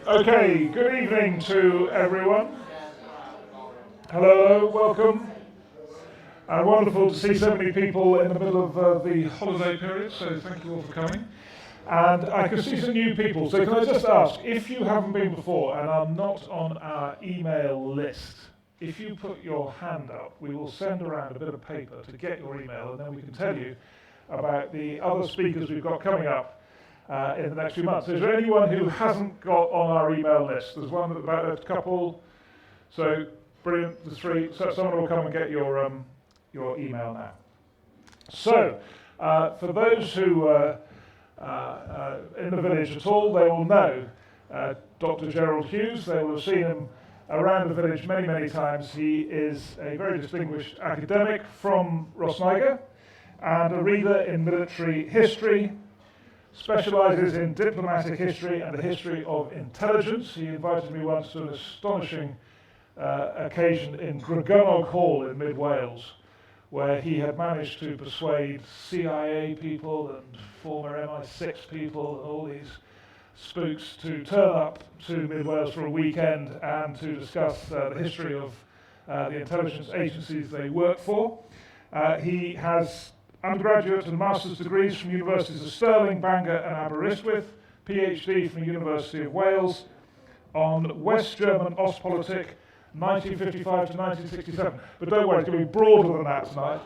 Okay, good evening to everyone. Hello, welcome. And wonderful to see so many people in the middle of the holiday period, so thank you all for coming. And I can see some new people, so can I just ask, if you haven't been before and are not on our email list, if you put your hand up, we will send around a bit of paper to get your email, and then we can tell you about the other speakers we've got coming up in the next few months. Is there anyone who hasn't got on our email list? There's one about a couple, so brilliant, there's three. So someone will come and get your email now. So, for those who in the village at all, they will know Dr. Gerald Hughes. They will have seen him around the village many, many times. He is a very distinguished academic from Rosniger and a reader in military history, specialises in diplomatic history and the history of intelligence. He invited me once to an astonishing occasion in Gregonog Hall in mid Wales, where he had managed to persuade CIA people and former MI6 people and all these spooks to turn up to mid Wales for a weekend and to discuss the history of the intelligence agencies they work for. He has undergraduate and master's degrees from universities of Stirling, Bangor and Aberystwyth, PhD from the University of Wales on West German Ostpolitik, 1955 to 1967. But don't worry, it's going to be broader than that tonight.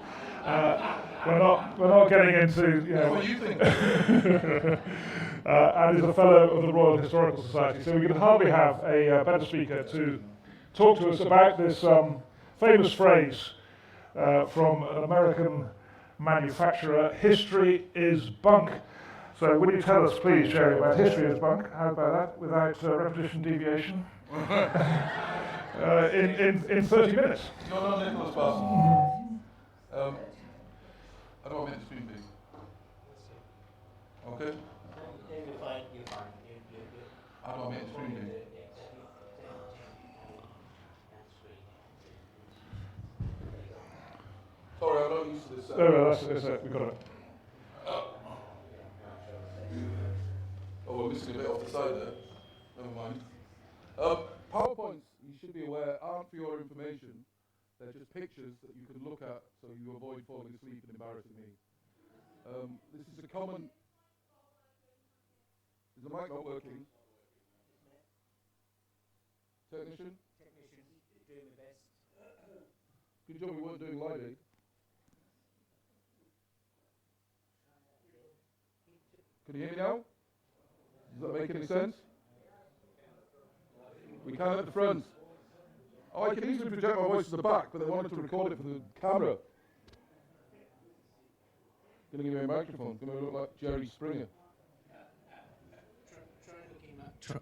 We're not getting into, you know. What do you think? And is a fellow of the Royal Historical Society. So we could hardly have a better speaker to talk to us about this famous phrase from an American manufacturer: history is bunk. So will you tell us, please, Jerry, about history is bunk? How about that, without repetition, deviation? In 30 minutes. You're not Nicholas Parson. I don't mean to speak big. Okay? You're fine. I don't mean to speak big. Sorry, I'm not used to this. That's it, we've got it. Oh, we're missing a bit off the side there. Never mind. PowerPoints, you should be aware, aren't for your information. They're just pictures that you can look at so you avoid falling asleep and embarrassing me. This is a common... Is the mic not working? Technician? Doing my best. Good job we weren't doing live aid. Can you hear me now? Does that make any sense? We can at the front. Oh, I can easily project my voice to the back, but they wanted to record it for the camera. Gonna give me a microphone. Gonna look like Jerry Springer.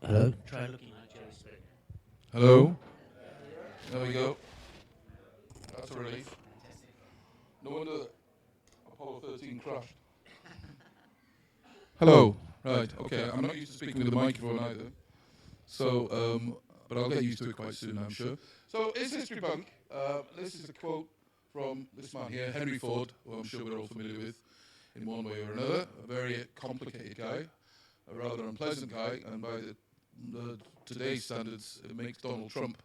Hello? Try looking like Jerry Springer. Hello? There we go. That's a relief. No wonder Apollo 13 crashed. Hello. Right, okay. I'm not used to speaking with a microphone either. So, but I'll get used to it quite soon, I'm sure. So, it's History Bunk. This is a quote from this man here, Henry Ford, who I'm sure we're all familiar with in one way or another. A very complicated guy, a rather unpleasant guy, and by the today's standards, it makes Donald Trump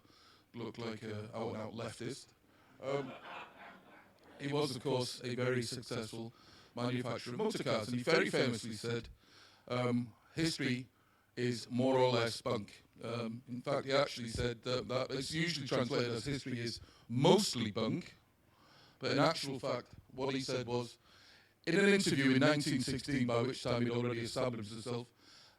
look like an out-and-out leftist. He was, of course, a very successful manufacturer of motor cars, and he very famously said, history is more or less bunk. In fact, he actually said that it's usually translated as history is mostly bunk, but in actual fact, what he said was, in an interview in 1916, by which time he'd already established himself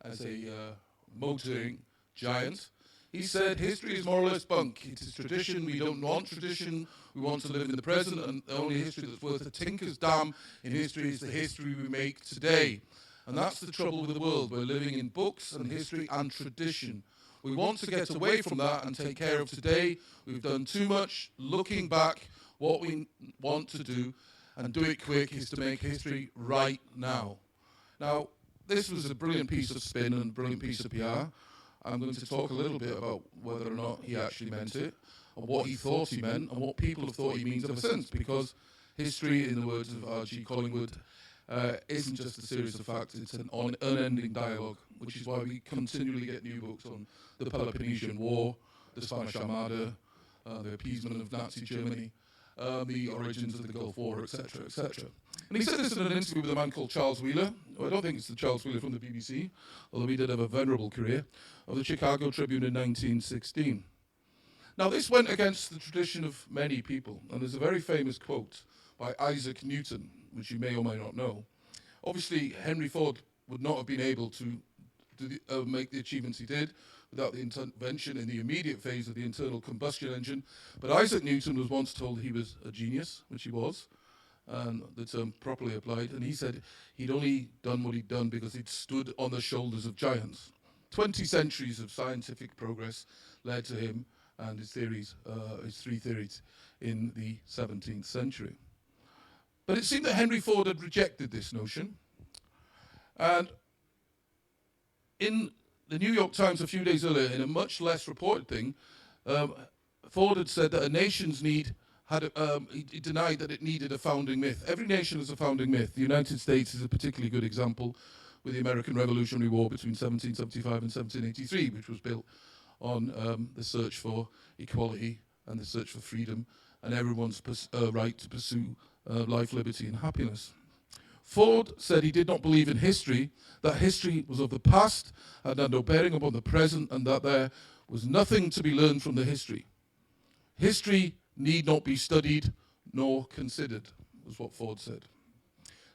as a motoring giant, he said, history is more or less bunk. It is tradition. We don't want tradition. We want to live in the present, and the only history that's worth a tinker's damn in history is the history we make today. And that's the trouble with the world. We're living in books and history and tradition. We want to get away from that and take care of today. We've done too much looking back. What we want to do, and do it quick, is to make history right now. Now, this was a brilliant piece of spin and a brilliant piece of PR. I'm going to talk a little bit about whether or not he actually meant it, and what he thought he meant, and what people have thought he means ever since, because history, in the words of R.G. Collingwood, isn't just a series of facts, it's an unending dialogue, which is why we continually get new books on the Peloponnesian War, the Spanish Armada, the appeasement of Nazi Germany, the origins of the Gulf War, etc., etc. And he said this in an interview with a man called Charles Wheeler. Well, I don't think it's the Charles Wheeler from the BBC, although he did have a venerable career, of the Chicago Tribune in 1916. Now, this went against the tradition of many people, and there's a very famous quote by Isaac Newton, which you may or may not know. Obviously, Henry Ford would not have been able to make the achievements he did without the intervention in the immediate phase of the internal combustion engine. But Isaac Newton was once told he was a genius, which he was, and the term properly applied. And he said he'd only done what he'd done because he'd stood on the shoulders of giants. 20 centuries of scientific progress led to him and his theories, his three theories in the 17th century. But it seemed that Henry Ford had rejected this notion. And in the New York Times a few days earlier, in a much less reported thing, Ford had said that a nation's need had, he denied that it needed a founding myth. Every nation has a founding myth. The United States is a particularly good example with the American Revolutionary War between 1775 and 1783, which was built on the search for equality and the search for freedom and everyone's right to pursue life, liberty, and happiness. Ford said he did not believe in history, that history was of the past and had no bearing upon the present, and that there was nothing to be learned from the history. History need not be studied nor considered, was what Ford said.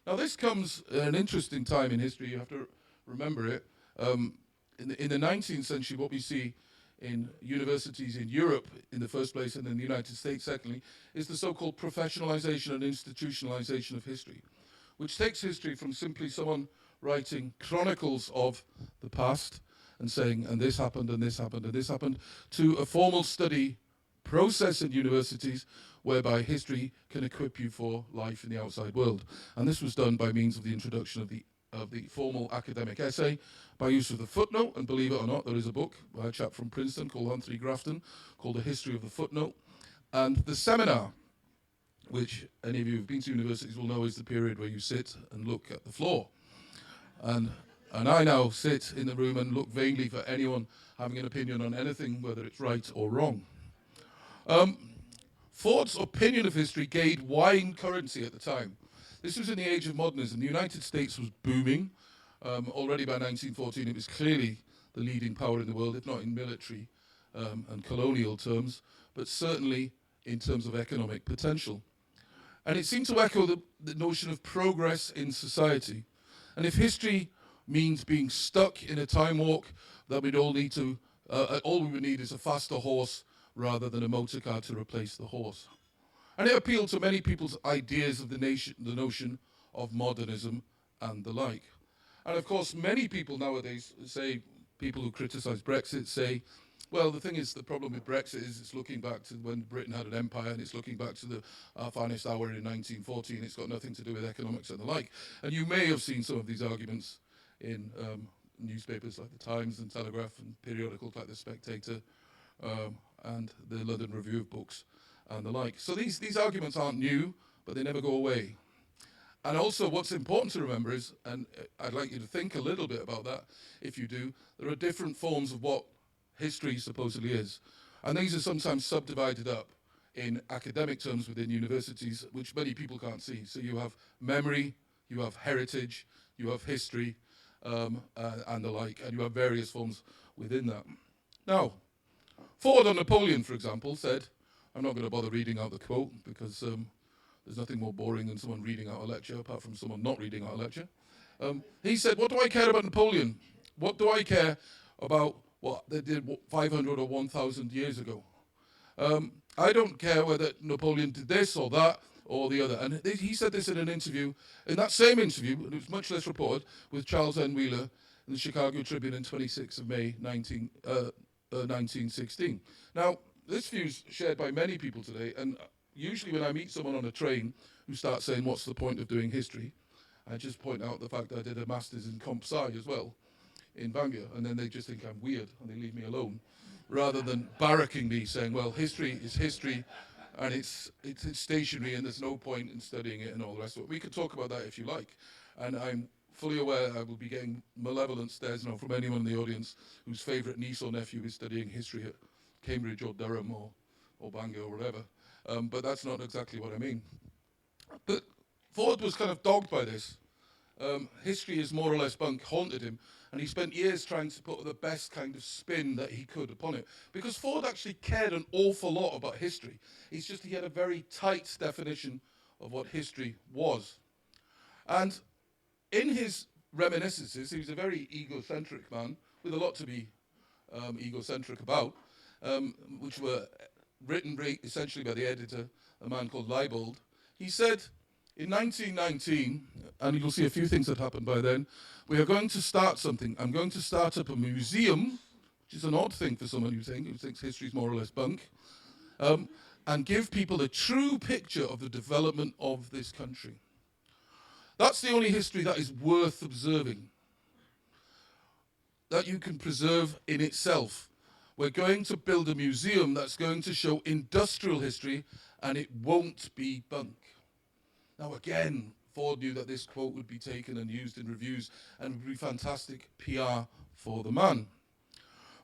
Now, this comes at an interesting time in history. You have to remember it. In the 19th century, what we see in universities in Europe in the first place and in the United States secondly is the so-called professionalization and institutionalization of history, which takes history from simply someone writing chronicles of the past and saying, and this happened, and this happened, and this happened, to a formal study process in universities whereby history can equip you for life in the outside world. And this was done by means of the introduction of the formal academic essay, by use of the footnote, and believe it or not, there is a book by a chap from Princeton called Anthony Grafton called The History of the Footnote, and the seminar, which any of you who've been to universities will know is the period where you sit and look at the floor. And I now sit in the room and look vainly for anyone having an opinion on anything, whether it's right or wrong. Ford's opinion of history gained wide currency at the time. This was in the age of modernism. The United States was booming. Already by 1914, it was clearly the leading power in the world, if not in military and colonial terms, but certainly in terms of economic potential. And it seemed to echo the notion of progress in society. And if history means being stuck in a time walk, that we'd all need to, all we would need is a faster horse rather than a motor car to replace the horse. And it appealed to many people's ideas of the notion of modernism and the like. And of course, many people nowadays say, people who criticize Brexit say, well, the thing is, the problem with Brexit is it's looking back to when Britain had an empire, and it's looking back to our finest hour in 1914. It's got nothing to do with economics and the like. And you may have seen some of these arguments in newspapers like the Times and Telegraph and periodicals like the Spectator and the London Review of Books and the like. So these arguments aren't new, but they never go away. And also what's important to remember is, and I'd like you to think a little bit about that, if you do, there are different forms of what history supposedly is. And these are sometimes subdivided up in academic terms within universities, which many people can't see. So you have memory, you have heritage, you have history, and the like, and you have various forms within that. Now, Ford on Napoleon, for example, said, I'm not going to bother reading out the quote because there's nothing more boring than someone reading out a lecture, apart from someone not reading out a lecture. He said, what do I care about Napoleon? What do I care about what they did 500 or 1,000 years ago? I don't care whether Napoleon did this or that or the other. And he said this in an interview, in that same interview, and it was much less reported, with Charles N. Wheeler in the Chicago Tribune on 26th of May 1916. Now, this view is shared by many people today, and usually when I meet someone on a train who starts saying, what's the point of doing history? I just point out the fact that I did a master's in comp sci as well in Bangor, and then they just think I'm weird and they leave me alone, rather than barracking me saying, well, history is history, and it's stationary, and there's no point in studying it and all the rest of it. We could talk about that if you like, and I'm fully aware I will be getting malevolent stares now from anyone in the audience whose favourite niece or nephew is studying history at Cambridge or Durham or Bangor or whatever. But that's not exactly what I mean. But Ford was kind of dogged by this. History is more or less bunk, haunted him, and he spent years trying to put the best kind of spin that he could upon it. Because Ford actually cared an awful lot about history. It's just he had a very tight definition of what history was. And in his reminiscences, he was a very egocentric man, with a lot to be egocentric about, which were written essentially by the editor, a man called Leibold. He said, in 1919, and you'll see a few things that happened by then, we are going to start something. I'm going to start up a museum, which is an odd thing for someone who thinks history is more or less bunk, and give people a true picture of the development of this country. That's the only history that is worth observing, that you can preserve in itself. We're going to build a museum that's going to show industrial history, and it won't be bunk. Now again, Ford knew that this quote would be taken and used in reviews and would be fantastic PR for the man.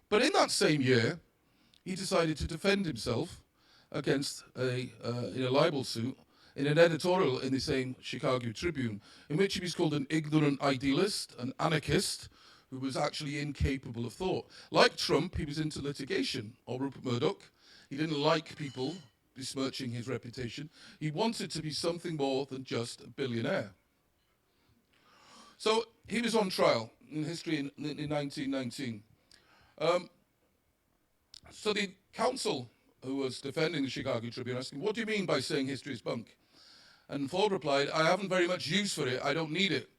But in that same year, he decided to defend himself against in a libel suit in an editorial in the same Chicago Tribune, in which he was called an ignorant idealist, an anarchist, who was actually incapable of thought. Like Trump, he was into litigation, or Rupert Murdoch. He didn't like people besmirching his reputation. He wanted to be something more than just a billionaire. So he was on trial in history in 1919. So the counsel who was defending the Chicago Tribune asked him, what do you mean by saying history is bunk? And Ford replied, I haven't very much use for it. I don't need it.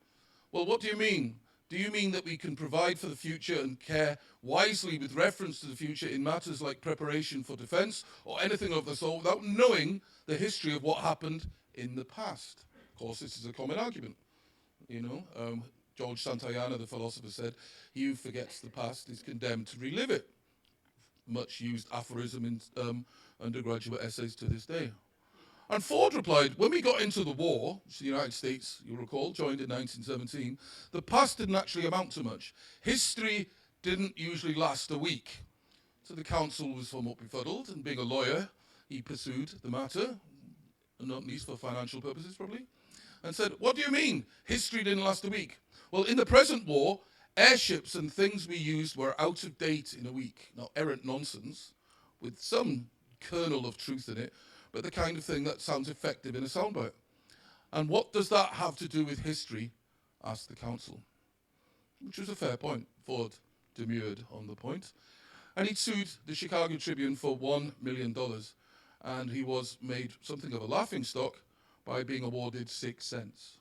Well, what do you mean? Do you mean that we can provide for the future and care wisely with reference to the future in matters like preparation for defense or anything of the sort without knowing the history of what happened in the past? Of course, this is a common argument. George Santayana, the philosopher, said, he who forgets the past is condemned to relive it. Much used aphorism in undergraduate essays to this day. And Ford replied, when we got into the war, which the United States, you'll recall, joined in 1917, the past didn't actually amount to much. History didn't usually last a week. So the counsel was somewhat befuddled, and being a lawyer, he pursued the matter, not least for financial purposes probably, and said, what do you mean history didn't last a week? Well, in the present war, airships and things we used were out of date in a week. Now, errant nonsense, with some kernel of truth in it, but the kind of thing that sounds effective in a soundbite. And what does that have to do with history? Asked the counsel. Which was a fair point. Ford demurred on the point. And he sued the Chicago Tribune for $1 million. And he was made something of a laughingstock by being awarded 6 cents.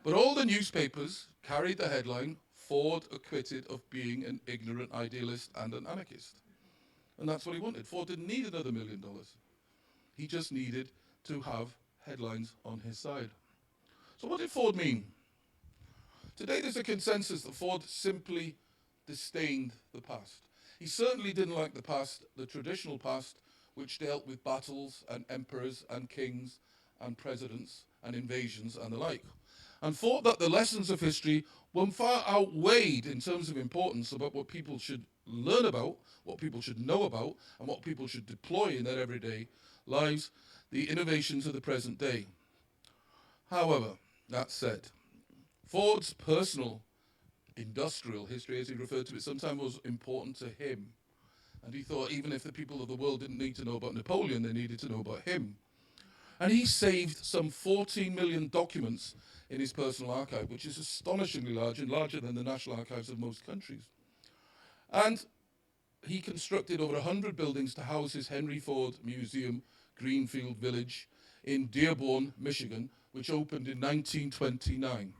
But all the newspapers carried the headline, Ford acquitted of being an ignorant idealist and an anarchist. And that's what he wanted. Ford didn't need another $1 million. He just needed to have headlines on his side. So what did Ford mean? Today there's a consensus that Ford simply disdained the past. He certainly didn't like the past, the traditional past, which dealt with battles and emperors and kings and presidents and invasions and the like, and thought that the lessons of history were far outweighed in terms of importance about what people should learn about, what people should know about, and what people should deploy in their everyday lives, the innovations of the present day. However, that said, Ford's personal industrial history, as he referred to it, sometimes was important to him. And he thought even if the people of the world didn't need to know about Napoleon, they needed to know about him. And he saved some 14 million documents in his personal archive, which is astonishingly large and larger than the national archives of most countries. And he constructed over 100 buildings to house his Henry Ford Museum, Greenfield Village in Dearborn, Michigan, which opened in 1929.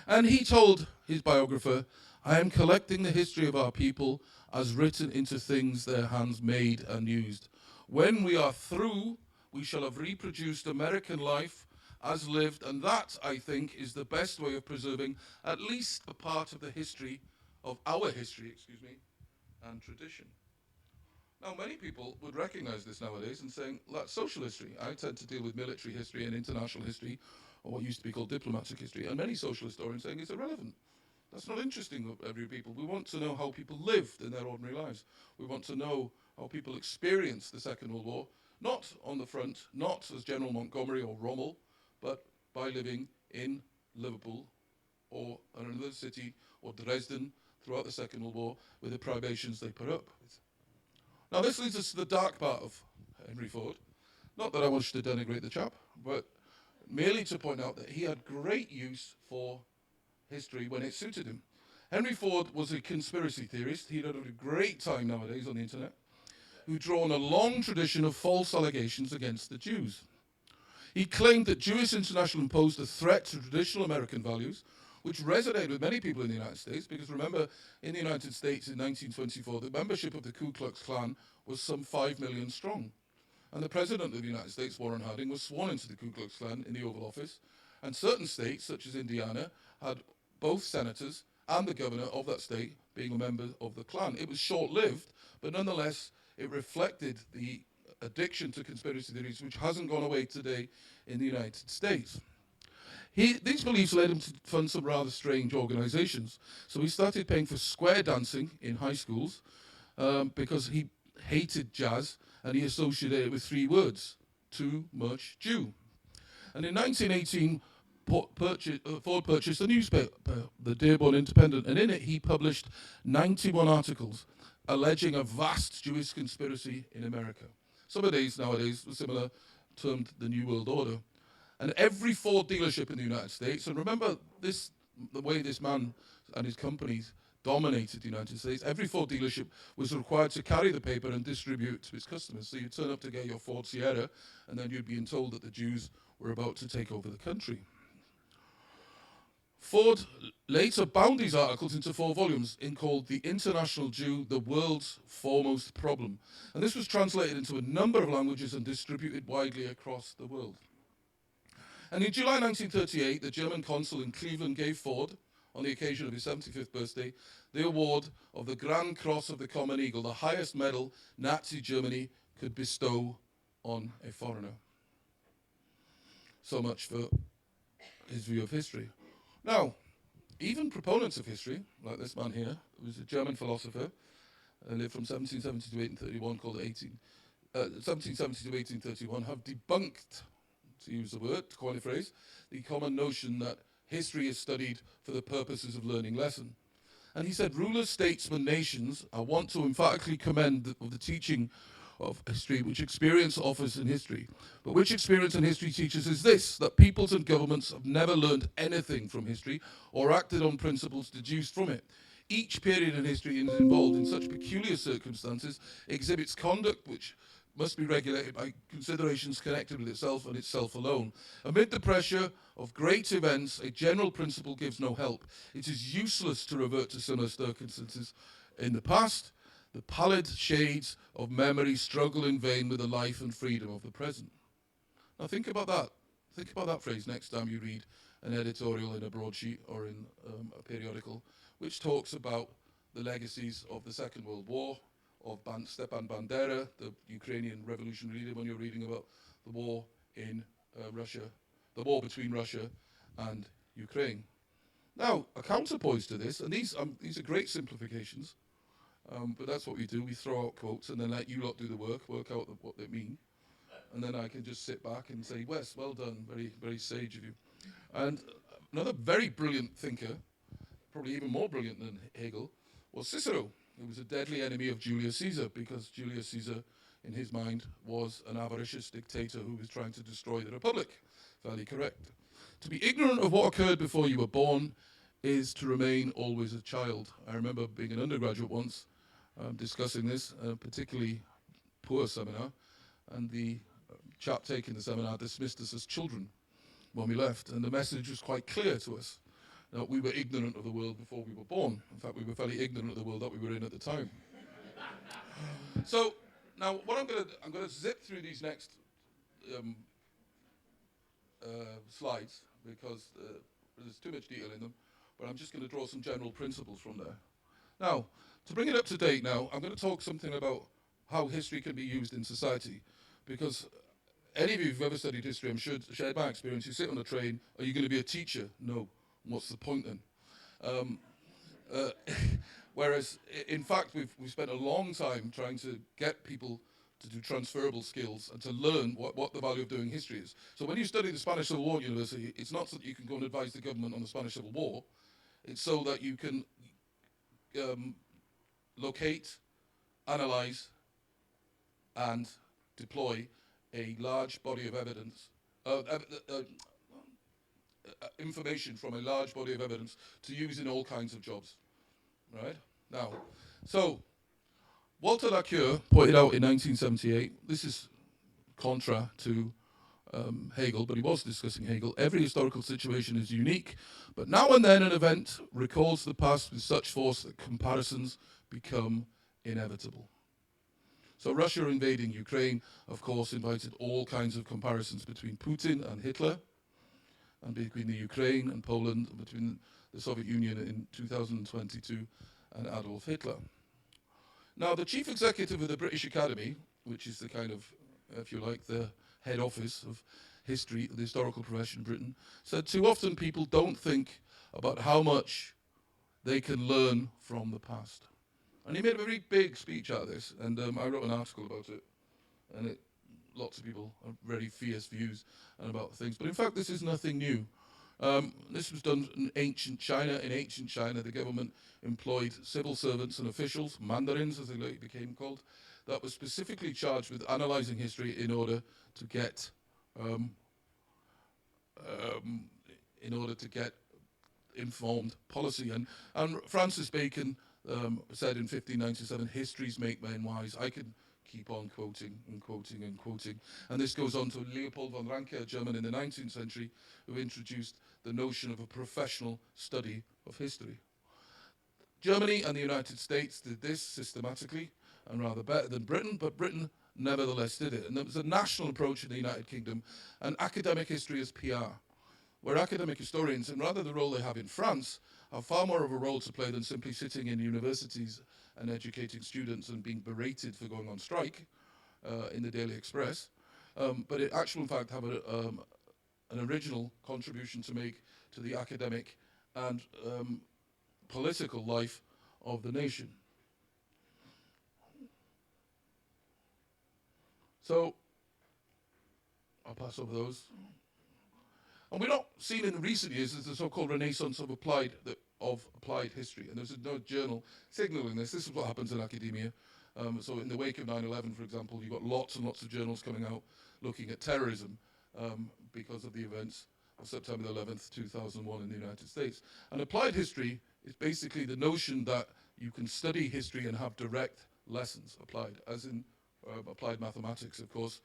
And he told his biographer, I am collecting the history of our people as written into things their hands made and used. When we are through, we shall have reproduced American life as lived, and that, I think, is the best way of preserving at least a part of the history, of our history, and tradition. Now, many people would recognize this nowadays and saying, that's social history. I tend to deal with military history and international history, or what used to be called diplomatic history, and many social historians saying it's irrelevant. That's not interesting to every people. We want to know how people lived in their ordinary lives. We want to know how people experienced the Second World War, not on the front, not as General Montgomery or Rommel, but by living in Liverpool or another city or Dresden throughout the Second World War with the privations they put up with. Now this leads us to the dark part of Henry Ford. Not that I wish to denigrate the chap, but merely to point out that he had great use for history when it suited him. Henry Ford was a conspiracy theorist. He'd had a great time nowadays on the internet, who'd drawn a long tradition of false allegations against the Jews. He claimed that Jewish International posed a threat to traditional American values, which resonated with many people in the United States, because remember, in the United States in 1924, the membership of the Ku Klux Klan was some 5 million strong. And the President of the United States, Warren Harding, was sworn into the Ku Klux Klan in the Oval Office. And certain states, such as Indiana, had both senators and the governor of that state being a member of the Klan. It was short-lived, but nonetheless, it reflected the addiction to conspiracy theories, which hasn't gone away today in the United States. These beliefs led him to fund some rather strange organizations. So he started paying for square dancing in high schools because he hated jazz and he associated it with 3 words: too much Jew. And in 1918, Ford purchased a newspaper, the Dearborn Independent, and in it he published 91 articles alleging a vast Jewish conspiracy in America. Some of these nowadays were similar, termed the New World Order. And every Ford dealership in the United States, and remember this, the way this man and his companies dominated the United States, every Ford dealership was required to carry the paper and distribute it to its customers. So you'd turn up to get your Ford Sierra, and then you'd be told that the Jews were about to take over the country. Ford later bound these articles into 4 volumes in called The International Jew, the World's Foremost Problem. And this was translated into a number of languages and distributed widely across the world. And in July 1938, the German consul in Cleveland gave Ford, on the occasion of his 75th birthday, the award of the Grand Cross of the Common Eagle, the highest medal Nazi Germany could bestow on a foreigner. So much for his view of history. Now, even proponents of history, like this man here, who was a German philosopher, lived from 1770 to 1831, called 1770 to 1831, have debunked, to use the word, to coin a phrase, the common notion that history is studied for the purposes of learning lesson. And he said, rulers, statesmen, nations, I want to emphatically commend the teaching of history, which experience offers in history. But which experience in history teaches is this, that peoples and governments have never learned anything from history or acted on principles deduced from it. Each period in history is involved in such peculiar circumstances, exhibits conduct which must be regulated by considerations connected with itself and itself alone. Amid the pressure of great events, a general principle gives no help. It is useless to revert to similar circumstances in the past. The pallid shades of memory struggle in vain with the life and freedom of the present. Now think about that. Think about that phrase next time you read an editorial in a broadsheet or in a periodical, which talks about the legacies of the Second World War, of Stepan Bandera, the Ukrainian revolutionary leader, when you're reading about the war in Russia, the war between Russia and Ukraine. Now, a counterpoise to this, and these are great simplifications, but that's what we do. We throw out quotes and then let you lot do the work out what they mean. And then I can just sit back and say, Wes, well done, very, very sage of you. And another very brilliant thinker, probably even more brilliant than Hegel, was Cicero, who was a deadly enemy of Julius Caesar, because Julius Caesar, in his mind, was an avaricious dictator who was trying to destroy the Republic. Fairly correct. To be ignorant of what occurred before you were born is to remain always a child. I remember being an undergraduate once, discussing this, a particularly poor seminar, and the chap taking the seminar dismissed us as children when we left, and the message was quite clear to us. We were ignorant of the world before we were born. In fact, we were fairly ignorant of the world that we were in at the time. So now, what I'm going to zip through these next slides because there's too much detail in them. But I'm just going to draw some general principles from there. Now, to bring it up to date, now I'm going to talk something about how history can be used in society. Because any of you who've ever studied history, I'm sure, shared my experience. You sit on a train, are you going to be a teacher? No. What's the point then? Um, uh, whereas, in fact, we've spent a long time trying to get people to do transferable skills and to learn what the value of doing history is. So when you study the Spanish Civil War at university, it's not so that you can go and advise the government on the Spanish Civil War. It's so that you can locate, analyze, and deploy a large body of evidence, information from a large body of evidence to use in all kinds of jobs. Right? Now, so Walter Lacour pointed out in 1978, this is contra to Hegel, but he was discussing Hegel, every historical situation is unique, but now and then an event recalls the past with such force that comparisons become inevitable. So Russia invading Ukraine, of course, invited all kinds of comparisons between Putin and Hitler, and between the Ukraine and Poland, and between the Soviet Union in 2022 and Adolf Hitler. Now, the chief executive of the British Academy, which is the kind of, if you like, the head office of history, the historical profession in Britain, said too often people don't think about how much they can learn from the past. And he made a very big speech out of this, and I wrote an article about it, and lots of people have very fierce views about things. But in fact, this is nothing new. This was done in ancient China. In ancient China, the government employed civil servants and officials, mandarins as they later became called, that were specifically charged with analyzing history in order to get informed policy. And Francis Bacon said in 1597, "Histories make men wise." I could keep on quoting and quoting and quoting. And this goes on to Leopold von Ranke, a German in the 19th century, who introduced the notion of a professional study of history. Germany and the United States did this systematically and rather better than Britain, but Britain nevertheless did it. And there was a national approach in the United Kingdom, and academic history is PR, where academic historians, and rather the role they have in France, have far more of a role to play than simply sitting in universities and educating students and being berated for going on strike in the Daily Express, but in actual fact have an original contribution to make to the academic and political life of the nation. So, I'll pass over those. And we're not seen in recent years as the so-called renaissance of applied history. And there's no journal signaling this. This is what happens in academia. So in the wake of 9/11, for example, you've got lots and lots of journals coming out looking at terrorism because of the events of September 11th, 2001 in the United States. And applied history is basically the notion that you can study history and have direct lessons applied, as in applied mathematics, of course,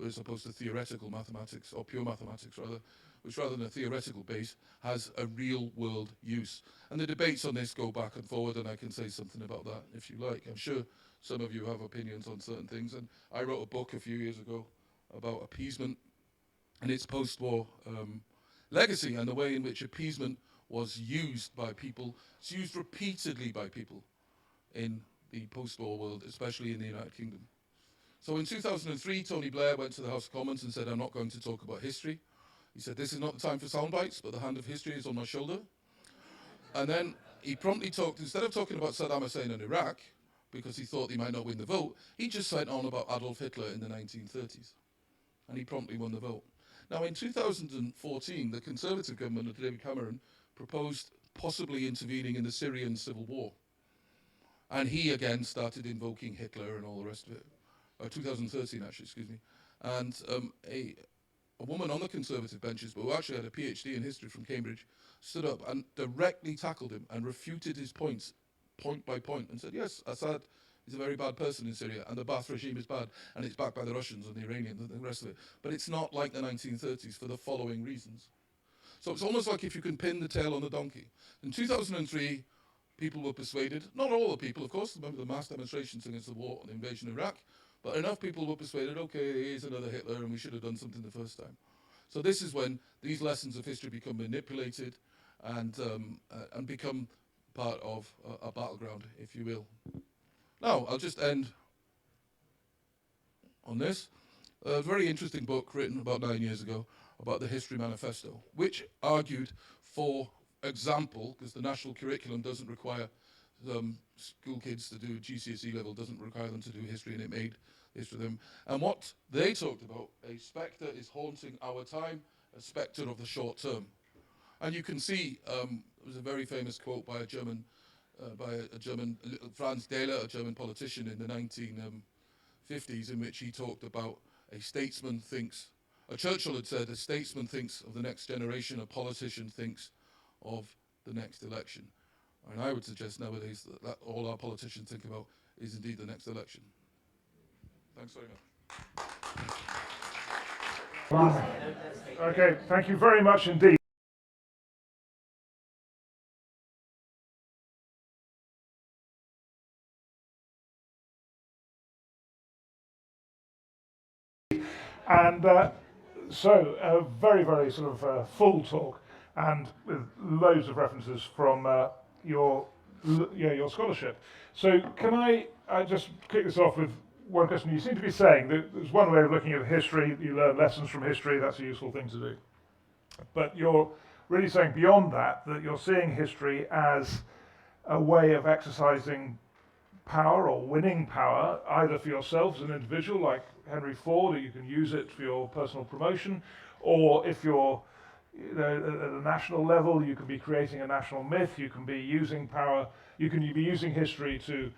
as opposed to theoretical mathematics, or pure mathematics rather, which rather than a theoretical base has a real world use. And the debates on this go back and forward, and I can say something about that if you like. I'm sure some of you have opinions on certain things, and I wrote a book a few years ago about appeasement and its post-war legacy, and the way in which appeasement was used by people. It's used repeatedly by people in the post-war world, especially in the United Kingdom. So in 2003, Tony Blair went to the House of Commons and said, "I'm not going to talk about history." He said, "This is not the time for sound bites, but the hand of history is on my shoulder." And then he promptly talked, instead of talking about Saddam Hussein and Iraq, because he thought he might not win the vote, he just went on about Adolf Hitler in the 1930s. And he promptly won the vote. Now in 2014, the Conservative government of David Cameron proposed possibly intervening in the Syrian civil war. And he again started invoking Hitler and all the rest of it. 2013 actually, excuse me. And a woman on the Conservative benches, but who actually had a PhD in history from Cambridge, stood up and directly tackled him and refuted his points, point by point, and said, yes, Assad is a very bad person in Syria, and the Ba'ath regime is bad, and it's backed by the Russians and the Iranians and the rest of it. But it's not like the 1930s for the following reasons. So it's almost like if you can pin the tail on the donkey. In 2003, people were persuaded, not all the people, of course, remember the mass demonstrations against the war and the invasion of Iraq, but enough people were persuaded, okay, here's another Hitler and we should have done something the first time. So this is when these lessons of history become manipulated and become part of a battleground, if you will. Now, I'll just end on this. A very interesting book written about 9 years ago about the History Manifesto, which argued, for example, because the national curriculum doesn't require school kids to do GCSE level, doesn't require them to do history, and it made history of them. And what they talked about, a spectre is haunting our time, a spectre of the short term. And you can see, there was a very famous quote by a German, Franz Dehler, a German politician in the 1950s, in which he talked about Churchill had said, a statesman thinks of the next generation, a politician thinks of the next election. And I would suggest nowadays that all our politicians think about is indeed the next election. Thanks very much. Okay, thank you very much indeed. And so a very, very sort of full talk, and with loads of references from your scholarship. So can I just kick this off with one question? You seem to be saying that there's one way of looking at history, you learn lessons from history, that's a useful thing to do. But you're really saying beyond that, that you're seeing history as a way of exercising power or winning power, either for yourself as an individual, like Henry Ford, or you can use it for your personal promotion, or if you're at a national level, you can be creating a national myth, you can be using power, you can be using history to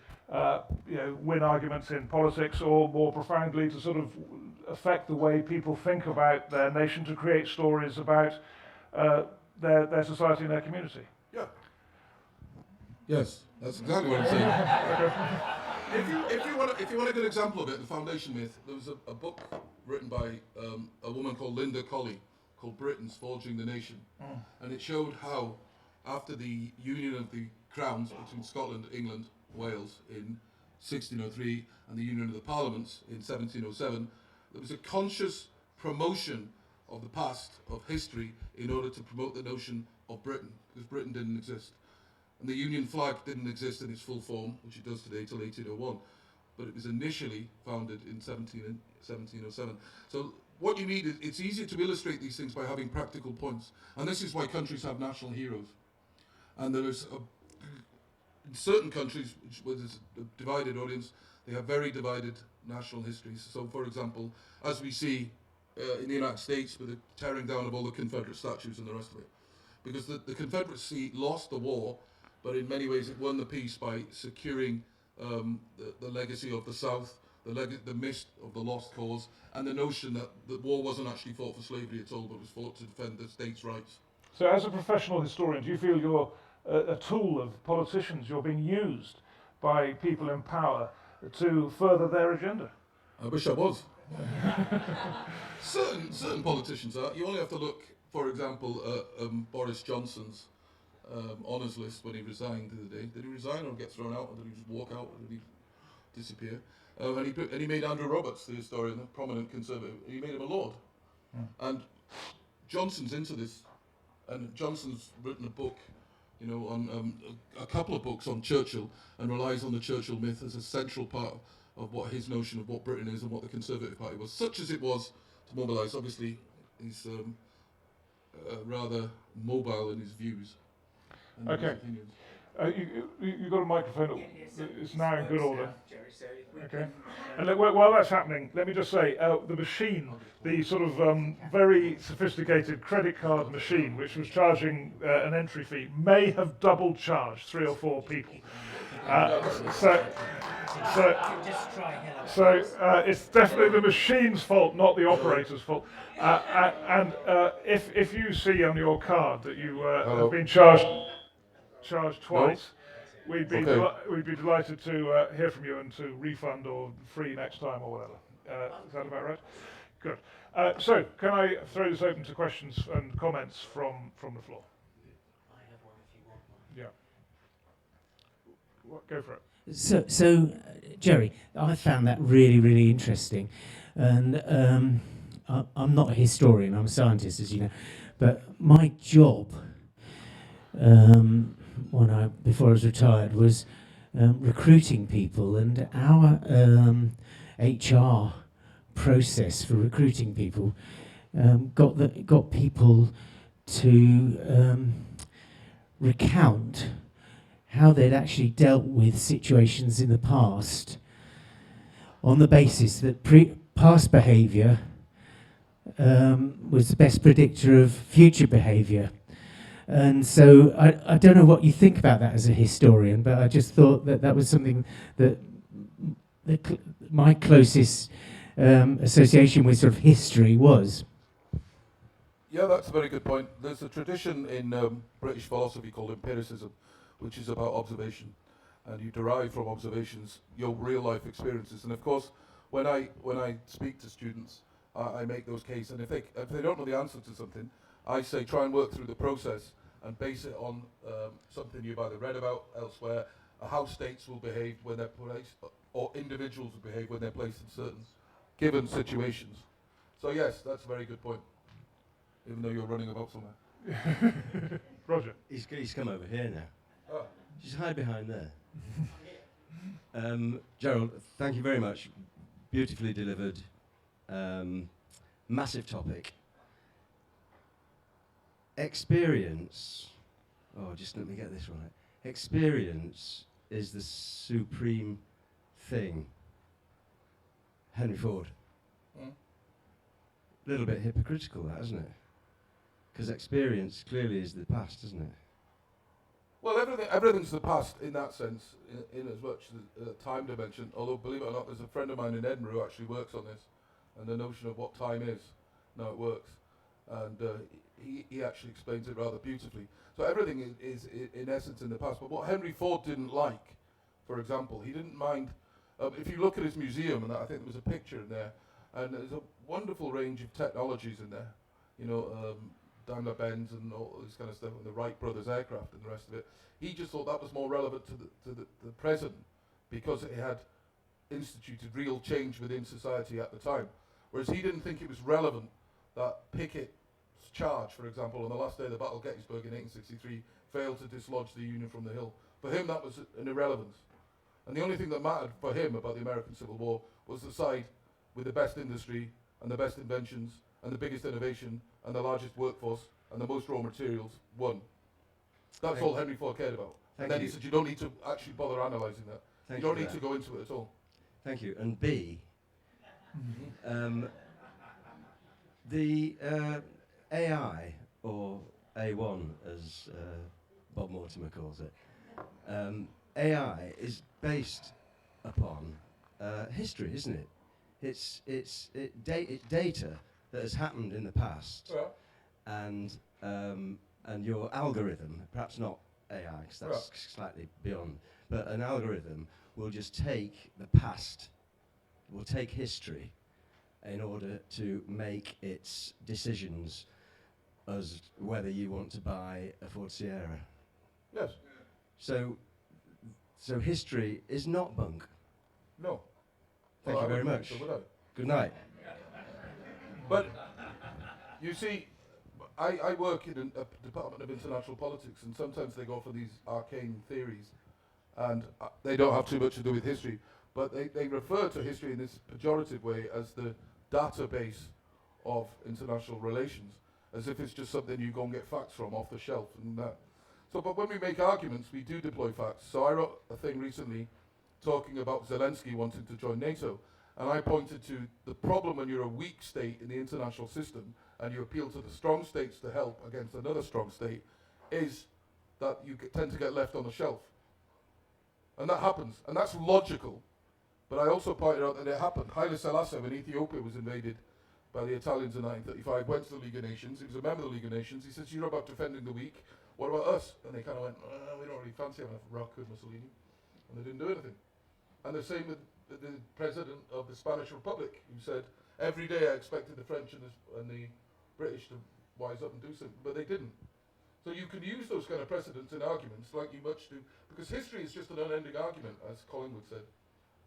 win arguments in politics, or more profoundly to sort of affect the way people think about their nation, to create stories about their society and their community. Yeah. Yes, that's exactly what I'm saying. If you want a good example of it, the foundation myth, there was a book written by a woman called Linda Colley called Britain's Forging the Nation. And it showed how, after the union of the crowns between Scotland, England, Wales in 1603 and the union of the parliaments in 1707, there was a conscious promotion of the past, of history, in order to promote the notion of Britain, because Britain didn't exist. And the Union flag didn't exist in its full form, which it does today, till 1801. But it was initially founded in 1707. So what you need is, it's easier to illustrate these things by having practical points. And this is why countries have national heroes. And there is, in certain countries, where there's a divided audience, they have very divided national histories. So for example, as we see in the United States with the tearing down of all the Confederate statues and the rest of it. Because the Confederacy lost the war, but in many ways it won the peace by securing the legacy of the South, the myth of the lost cause, and the notion that the war wasn't actually fought for slavery at all, but was fought to defend the states' rights. So as a professional historian, do you feel you're a tool of politicians, you're being used by people in power to further their agenda? I wish I was. certain politicians are. You only have to look, for example, at Boris Johnson's honours list when he resigned the other day. Did he resign or get thrown out, or did he just walk out, or did he disappear? And he made Andrew Roberts, the historian, a prominent conservative, he made him a lord. And Johnson's into this, and Johnson's written a book, on a couple of books on Churchill, and relies on the Churchill myth as a central part of what his notion of what Britain is and what the Conservative Party was, such as it was to mobilise. Obviously, he's rather mobile in his views. And Okay. his opinions. You got a microphone. It's now in good order. Jerry, so if we Okay. can, And while that's happening, let me just say, the machine, the sort of very sophisticated credit card machine, which was charging an entry fee, may have double charged 3 or 4 people. So just try hello. So it's definitely the machine's fault, not the operator's fault. And if you see on your card that you have been charged twice, we'd be delighted to hear from you and to refund or free next time or whatever. Is that about right? Good. So can I throw this open to questions and comments from the floor? I have one if you want one. Yeah. Go for it. So, Jerry, I found that really, really interesting, and I'm not a historian; I'm a scientist, as you know. But my job, before I was retired, was recruiting people, and our HR process for recruiting people got people to recount how they'd actually dealt with situations in the past on the basis that past behaviour was the best predictor of future behaviour. And so I don't know what you think about that as a historian, but I just thought that that was something that my closest association with sort of history was. Yeah, that's a very good point. There's a tradition in British philosophy called empiricism, which is about observation, and you derive from observations your real life experiences. And of course, when I speak to students, I make those cases, and if they don't know the answer to something, I say try and work through the process and base it on something you've either read about elsewhere, how states will behave when they're placed, or individuals will behave when they're placed in certain given situations. So yes, that's a very good point, even though you're running about somewhere. Roger. He's come over here now. Ah. Just hide behind there. Gerald, thank you very much. Beautifully delivered. Massive topic. Experience. Oh, just let me get this right. Experience is the supreme thing. Henry Ford. A little bit hypocritical, that, isn't it? Because experience clearly is the past, isn't it? Well, everything's the past in that sense, in as much as time dimension. Although, believe it or not, there's a friend of mine in Edinburgh who actually works on this, and the notion of what time is, now it works, and he actually explains it rather beautifully. So everything is in essence in the past. But what Henry Ford didn't like, for example, he didn't mind. If you look at his museum, and I think there was a picture in there, and there's a wonderful range of technologies in there. You know. Daimler Benz and all this kind of stuff, and the Wright brothers aircraft and the rest of it. He just thought that was more relevant to the present because it had instituted real change within society at the time. Whereas he didn't think it was relevant that Pickett's charge, for example, on the last day of the Battle of Gettysburg in 1863, failed to dislodge the Union from the hill. For him, that was an irrelevance. And the only thing that mattered for him about the American Civil War was the side with the best industry and the best inventions and the biggest innovation and the largest workforce and the most raw materials won. That's all Henry Ford cared about. And then he said, you don't need to actually bother analysing that. You don't need to go into it at all. Thank you. And B, the AI, or A1 as Bob Mortimer calls it, AI is based upon history, isn't it? It's data that has happened in the past, and your algorithm, perhaps not AI, because that's slightly beyond, but an algorithm will just take the past, will take history in order to make its decisions as whether you want to buy a Ford Sierra. Yes. So history is not bunk. No. Thank you very much. So would I. Good night. But you see, I work in a department of international politics, and sometimes they go for these arcane theories, and they don't have too much to do with history, but they refer to history in this pejorative way as the database of international relations, as if it's just something you go and get facts from off the shelf and that. So, but when we make arguments, we do deploy facts. So I wrote a thing recently talking about Zelensky wanting to join NATO. And I pointed to the problem when you're a weak state in the international system and you appeal to the strong states to help against another strong state is that you tend to get left on the shelf. And that happens. And that's logical. But I also pointed out that it happened. Haile Selassie, when Ethiopia was invaded by the Italians in 1935, went to the League of Nations. He was a member of the League of Nations. He says, you're about defending the weak. What about us? And they kind of went, we don't really fancy having a rock with Mussolini. And they didn't do anything. And the same with the president of the Spanish Republic, who said, every day I expected the French and the British to wise up and do something, but they didn't. So you can use those kind of precedents in arguments like you much do, because history is just an unending argument, as Collingwood said.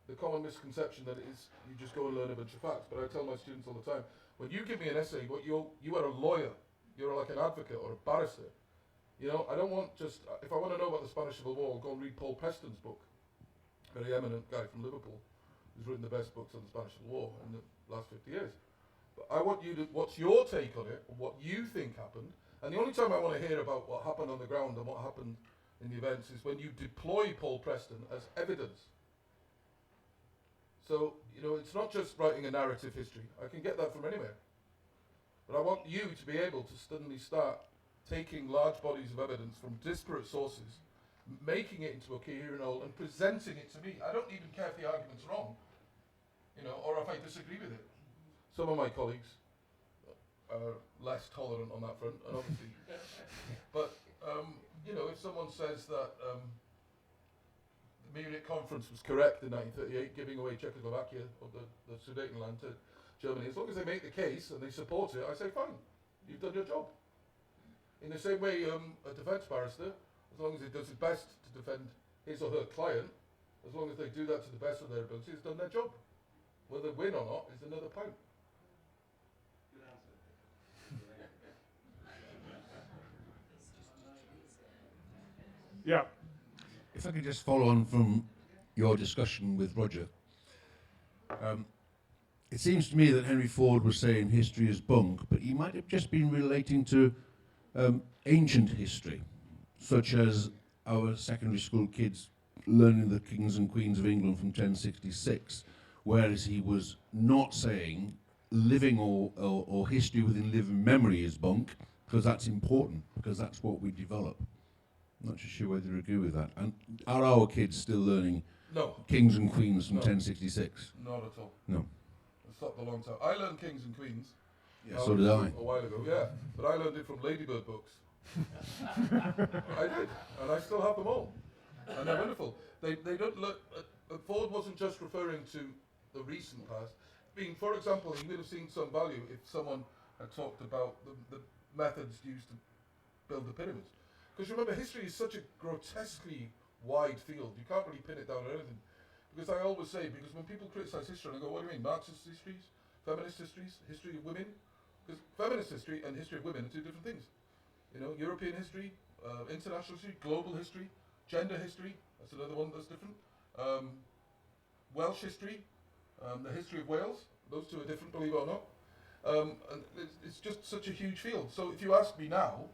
The common misconception that it is you just go and learn a bunch of facts, but I tell my students all the time, when you give me an essay, you are a lawyer, you're like an advocate or a barrister. You know, I don't want just, if I want to know about the Spanish Civil War, I'll go and read Paul Preston's book, very eminent guy from Liverpool. who's written the best books on the Spanish Civil War in the last 50 years. But I want you to, what's your take on it, and what you think happened? And the only time I want to hear about what happened on the ground and what happened in the events is when you deploy Paul Preston as evidence. So, you know, it's not just writing a narrative history. I can get that from anywhere. But I want you to be able to suddenly start taking large bodies of evidence from disparate sources, making it into a coherent whole and presenting it to me. I don't even care if the argument's wrong, you know, or if I disagree with it. Some of my colleagues are less tolerant on that front, and obviously. But, you know, if someone says that the Munich conference was correct in 1938, giving away Czechoslovakia or the Sudetenland to Germany, as long as they make the case and they support it, I say, fine, you've done your job. In the same way, a defence barrister, as long as he does his best to defend his or her client, as long as they do that to the best of their ability, has done their job. Whether they win or not is another point. Yeah. If I could just follow on from your discussion with Roger. It seems to me that Henry Ford was saying history is bunk, but he might have just been relating to ancient history, such as our secondary school kids learning the kings and queens of England from 1066, whereas he was not saying living or history within living memory is bunk, because that's important, because that's what we develop. I'm not sure whether you agree with that. And are our kids still learning No. kings and queens from No. 1066? Not at all. No. I stopped a long time. I learned kings and queens. Yeah, so did I. A while ago, yeah. But I learned it from Ladybird books. I did, and I still have them all. And they're wonderful. They don't look. Ford wasn't just referring to the recent past. For example, he would have seen some value if someone had talked about the methods used to build the pyramids. Because remember, history is such a grotesquely wide field. You can't really pin it down on anything. Because I always say, because when people criticize history, I go, what do you mean, Marxist histories, feminist histories, history of women? Because feminist history and history of women are two different things. You know, European history, international history, global history, gender history, that's another one that's different. Welsh history, the history of Wales, those two are different, believe it or not. And it's just such a huge field. So if you ask me now,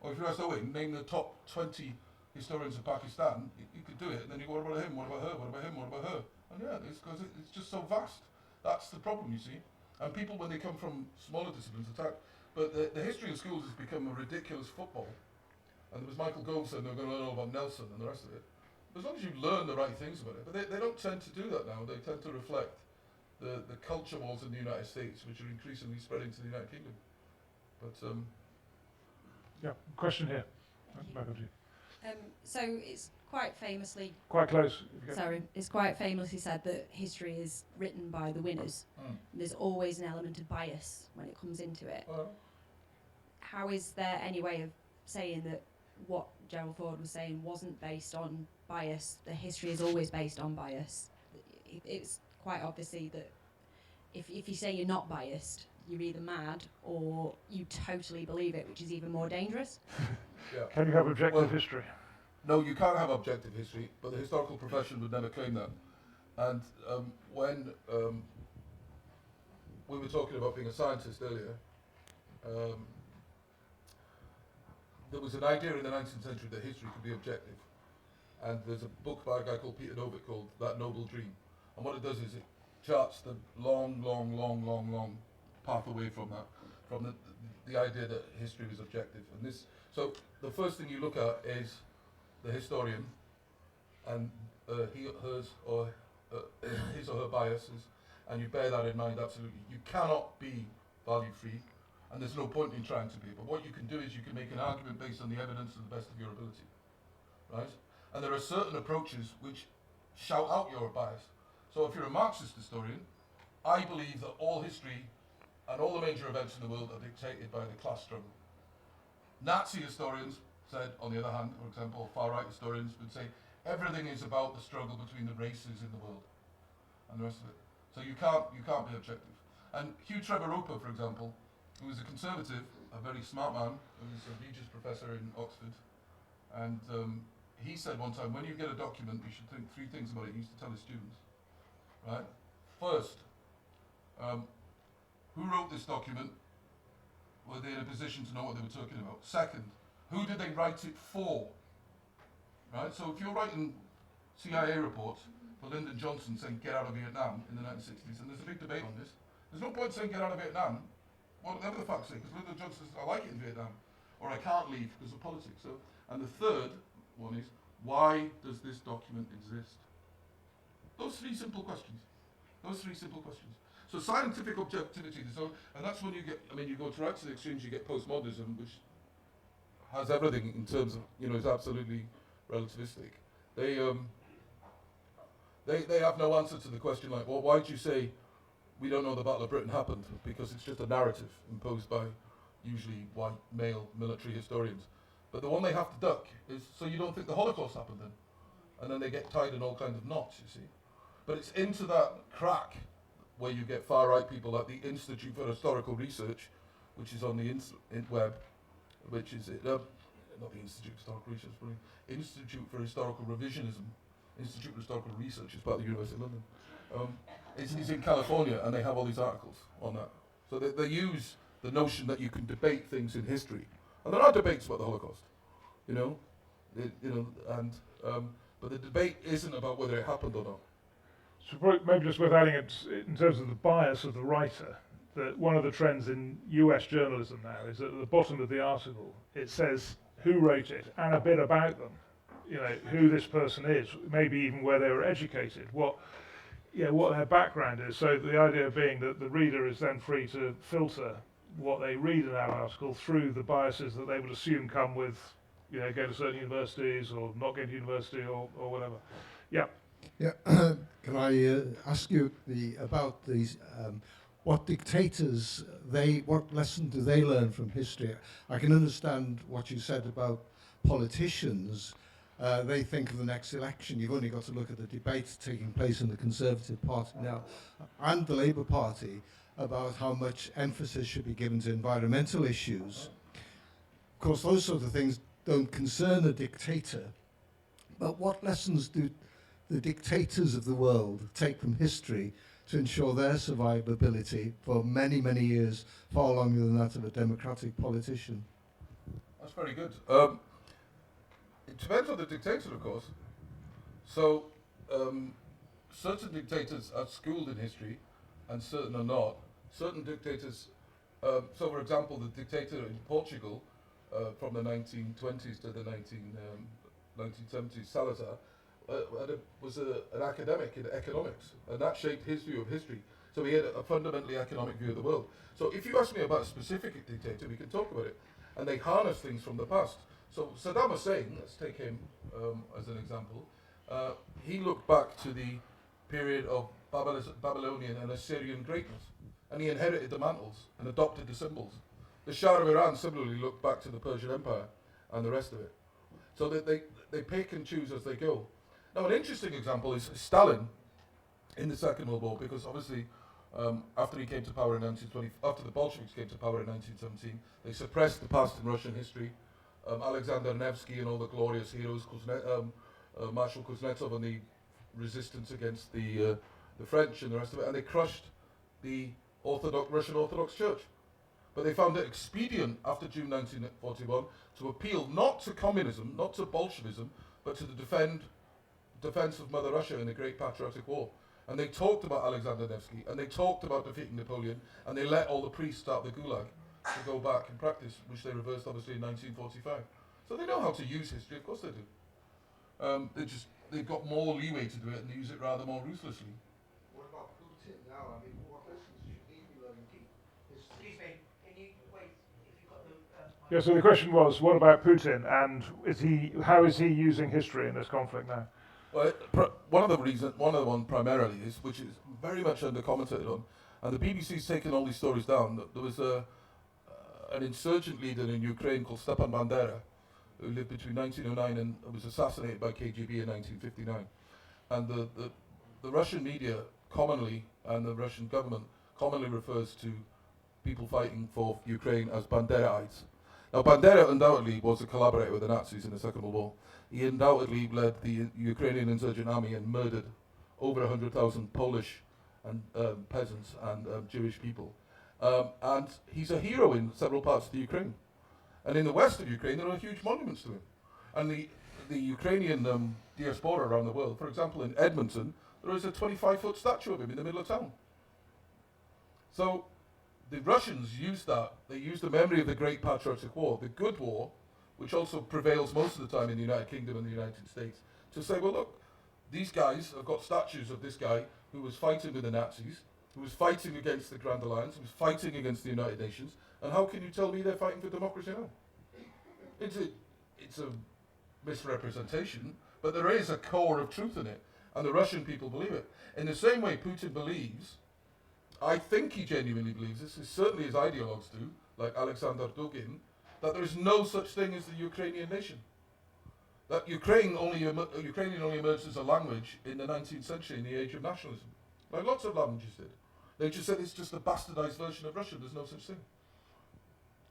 or if you ask Owen, name the top 20 historians of Pakistan, you could do it, and then you go, what about him, what about her, what about him, what about her? And yeah, it's because it's just so vast. That's the problem, you see. And people, when they come from smaller disciplines, attack. But the history of schools has become a ridiculous football. And there was Michael Gove saying they're going to learn all about Nelson and the rest of it. As long as you learn the right things about it. But they don't tend to do that now. They tend to reflect the culture wars in the United States, which are increasingly spreading to the United Kingdom. But Yeah. Question here. Back on to you. So it's quite famously, Quite close. it's quite famously said that history is written by the winners. There's always an element of bias when it comes into it. How is there any way of saying that what Gerald Ford was saying wasn't based on bias? The history is always based on bias. It's quite obviously that if you say you're not biased, you're either mad or you totally believe it, which is even more dangerous. yeah. Can you have objective history? No, you can't have objective history, but the historical profession would never claim that. And when we were talking about being a scientist earlier, there was an idea in the 19th century that history could be objective. And there's a book by a guy called Peter Novick called That Noble Dream. And what it does is it charts the long path away from that, from the idea that history is objective. And this, so the first thing you look at is the historian and his or her biases, and you bear that in mind absolutely. You cannot be value free, and there's no point in trying to be. But what you can do is you can make an argument based on the evidence to the best of your ability, right? And there are certain approaches which shout out your bias. So if you're a Marxist historian, I believe that all history and all the major events in the world are dictated by the class struggle. Nazi historians said, on the other hand, for example, far-right historians would say everything is about the struggle between the races in the world and the rest of it. So you can't be objective. And Hugh Trevor Roper, for example, who was a conservative, a very smart man, who was a Regis professor in Oxford, and he said one time, when you get a document, you should think three things about it. He used to tell his students. right? First, who wrote this document? Were they in a position to know what they were talking about? Second, who did they write it for? Right? So if you're writing CIA reports for Lyndon Johnson saying get out of Vietnam in the 1960s, and there's a big debate on this, there's no point saying get out of Vietnam, whatever the fuck's sake, because Lyndon Johnson says I like it in Vietnam, or I can't leave because of politics. So, and the third one is, why does this document exist? Those three simple questions. Those three simple questions. So scientific objectivity, and that's when you get, I mean, you go right to the extremes, you get postmodernism, which has everything in terms of, is absolutely relativistic. They have no answer to the question like, well, why did you say we don't know the Battle of Britain happened? Because it's just a narrative imposed by usually white male military historians. But the one they have to duck is, so you don't think the Holocaust happened then? And then they get tied in all kinds of knots, you see. But it's into that crack where you get far-right people like the Institute for Historical Research, which is on the web, which is, not the Institute for Historical Research, but the Institute for Historical Revisionism, Institute for Historical Research is part of the University of London. It's in California, and they have all these articles on that. So they use the notion that you can debate things in history. And there are debates about the Holocaust, but the debate isn't about whether it happened or not. So maybe just worth adding it in terms of the bias of the writer, that one of the trends in US journalism now is that at the bottom of the article it says who wrote it and a bit about them, who this person is, maybe even where they were educated, what their background is. So the idea being that the reader is then free to filter what they read in that article through the biases that they would assume come with, going to certain universities or not going to university or whatever. Yeah. Yeah, can I ask you about these? What dictators what lesson do they learn from history? I can understand what you said about politicians. They think of the next election. You've only got to look at the debates taking place in the Conservative Party now and the Labour Party about how much emphasis should be given to environmental issues. Of course, those sort of things don't concern a dictator. But what lessons do the dictators of the world take from history to ensure their survivability for many, many years, far longer than that of a democratic politician? That's very good. It depends on the dictator, of course. So, certain dictators are schooled in history, and certain are not. Certain dictators, so for example, the dictator in Portugal from the 1920s to the 1970s, Salazar, was an academic in economics, and that shaped his view of history. So he had a fundamentally economic view of the world. So if you ask me about a specific dictator, we can talk about it. And they harness things from the past. So Saddam Hussein, let's take him as an example, he looked back to the period of Babylonian and Assyrian greatness, and he inherited the mantles and adopted the symbols. The Shah of Iran similarly looked back to the Persian Empire and the rest of it. So they pick and choose as they go. Now, an interesting example is Stalin in the Second World War, because obviously after he came to power in 1920, after the Bolsheviks came to power in 1917, they suppressed the past in Russian history. Alexander Nevsky and all the glorious heroes, Marshal Kuznetsov and the resistance against the French and the rest of it, and they crushed the Russian Orthodox Church. But they found it expedient after June 1941 to appeal not to communism, not to Bolshevism, but to the defense of Mother Russia in the Great Patriotic War. And they talked about Alexander Nevsky, and they talked about defeating Napoleon, and they let all the priests start the Gulag to go back and practice, which they reversed obviously in 1945. So they know how to use history, of course they do. They've got more leeway to do it, and they use it rather more ruthlessly. What about Putin now? I mean, what lessons should he be learning? Excuse me, can you wait if you've got the... Yeah, so the question was, what about Putin, and how is he using history in this conflict now? Well, one of the ones primarily is, which is very much under-commentated on, and the BBC's taken all these stories down. There was an insurgent leader in Ukraine called Stepan Bandera, who lived between 1909 and was assassinated by KGB in 1959. And the Russian media commonly, and the Russian government commonly refers to people fighting for Ukraine as Banderaites. Now, Bandera undoubtedly was a collaborator with the Nazis in the Second World War. He undoubtedly led the Ukrainian insurgent army and murdered over 100,000 Polish and peasants and Jewish people. And he's a hero in several parts of the Ukraine. And in the west of Ukraine, there are huge monuments to him. And the Ukrainian diaspora around the world, for example, in Edmonton, there is a 25-foot statue of him in the middle of town. So the Russians used that. They used the memory of the Great Patriotic War, the good war, which also prevails most of the time in the United Kingdom and the United States, to say, well, look, these guys have got statues of this guy who was fighting with the Nazis, who was fighting against the Grand Alliance, who was fighting against the United Nations, and how can you tell me they're fighting for democracy now? It's a misrepresentation, but there is a core of truth in it, and the Russian people believe it. In the same way Putin believes, I think he genuinely believes this, certainly his ideologues do, like Alexander Dugin, that there is no such thing as the Ukrainian nation. That Ukrainian only emerged as a language in the 19th century in the age of nationalism, like lots of languages did. They just said it's just a bastardized version of Russian, there's no such thing.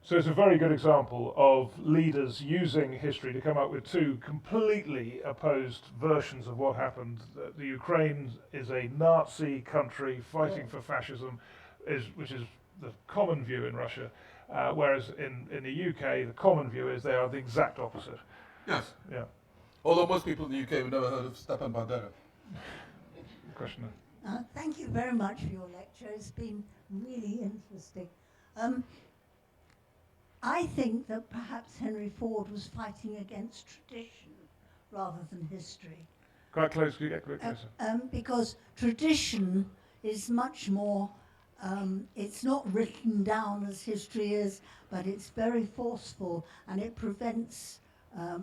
So it's a very good example of leaders using history to come up with two completely opposed versions of what happened. The Ukraine is a Nazi country fighting for fascism, which is the common view in Russia, whereas in the UK, the common view is they are the exact opposite. Yes. Yeah. Although most people in the UK have never heard of Stepan Bandera. Question. Thank you very much for your lecture. It's been really interesting. I think that perhaps Henry Ford was fighting against tradition rather than history. Quite close, can you get quite closer? Because tradition is much more, it's not written down as history is, but it's very forceful, and it prevents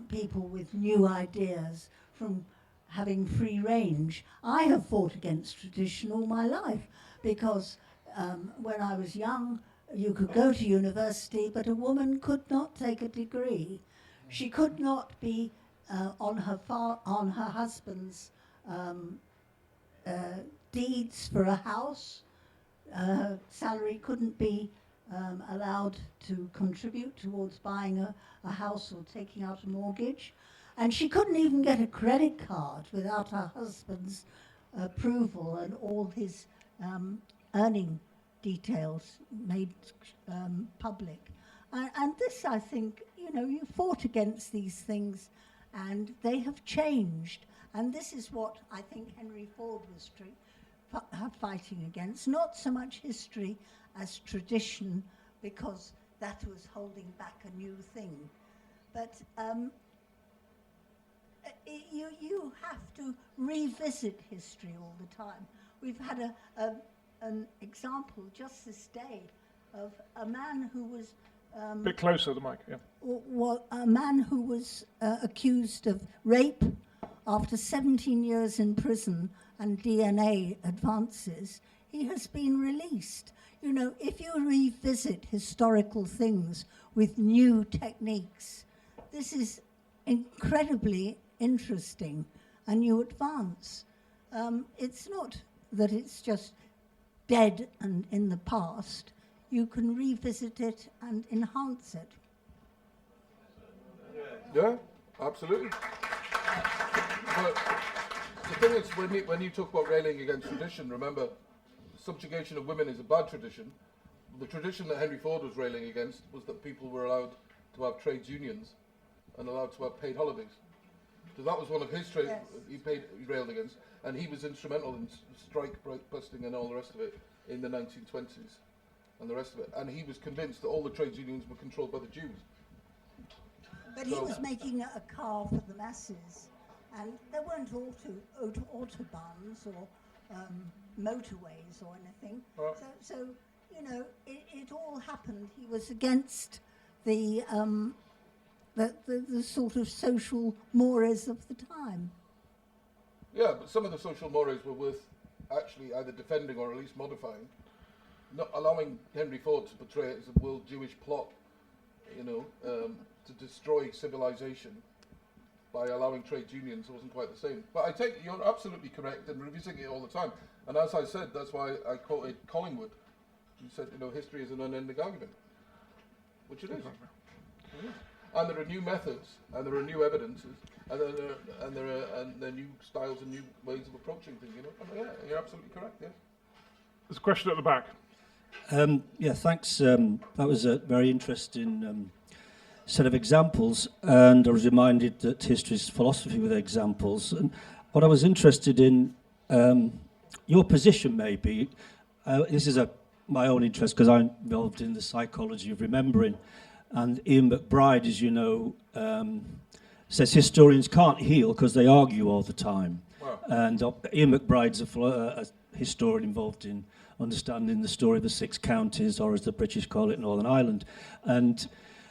people with new ideas from having free range. I have fought against tradition all my life, because when I was young, you could go to university, but a woman could not take a degree. She could not be on her husband's deeds for a house. Salary couldn't be allowed to contribute towards buying a house or taking out a mortgage. And she couldn't even get a credit card without her husband's approval and all his earning details made public. And this, I think, you fought against these things, and they have changed. And this is what I think Henry Ford was fighting against, not so much history as tradition, because that was holding back a new thing. But you have to revisit history all the time. We've had an example just this day of a man who was A bit closer to the mic, yeah. a man who was accused of rape after 17 years in prison and DNA advances. He has been released. If you revisit historical things with new techniques, this is incredibly interesting, and you advance. It's not that it's just dead and in the past. You can revisit it and enhance it. Yeah, absolutely. But the thing is, when you talk about railing against tradition, remember, subjugation of women is a bad tradition. The tradition that Henry Ford was railing against was that people were allowed to have trades unions and allowed to have paid holidays. So that was one of his trades he railed against, and he was instrumental in strike busting and all the rest of it in the 1920s and the rest of it. And he was convinced that all the trades unions were controlled by the Jews. But he was making a car for the masses, and there weren't autobahns or motorways or anything. So it all happened. He was against the sort of social mores of the time. Yeah, but some of the social mores were worth actually either defending or at least modifying. Not allowing Henry Ford to portray it as a world Jewish plot, to destroy civilization by allowing trade unions wasn't quite the same. But I take you're absolutely correct in revisiting it all the time. And as I said, that's why I quoted Collingwood, who said, history is an unending argument, which it is. And there are new methods, and there are new evidences, and there are new styles and new ways of approaching things. You know, and yeah, you're absolutely correct. Yeah. There's a question at the back. Yeah, thanks. That was a very interesting set of examples, and I was reminded that history is philosophy with examples. And what I was interested in, your position maybe, this is my own interest because I'm involved in the psychology of remembering, and Ian McBride, as you know, says historians can't heal because they argue all the time. Wow. And Ian McBride's a historian involved in understanding the story of the 6 counties, or as the British call it, Northern Ireland. And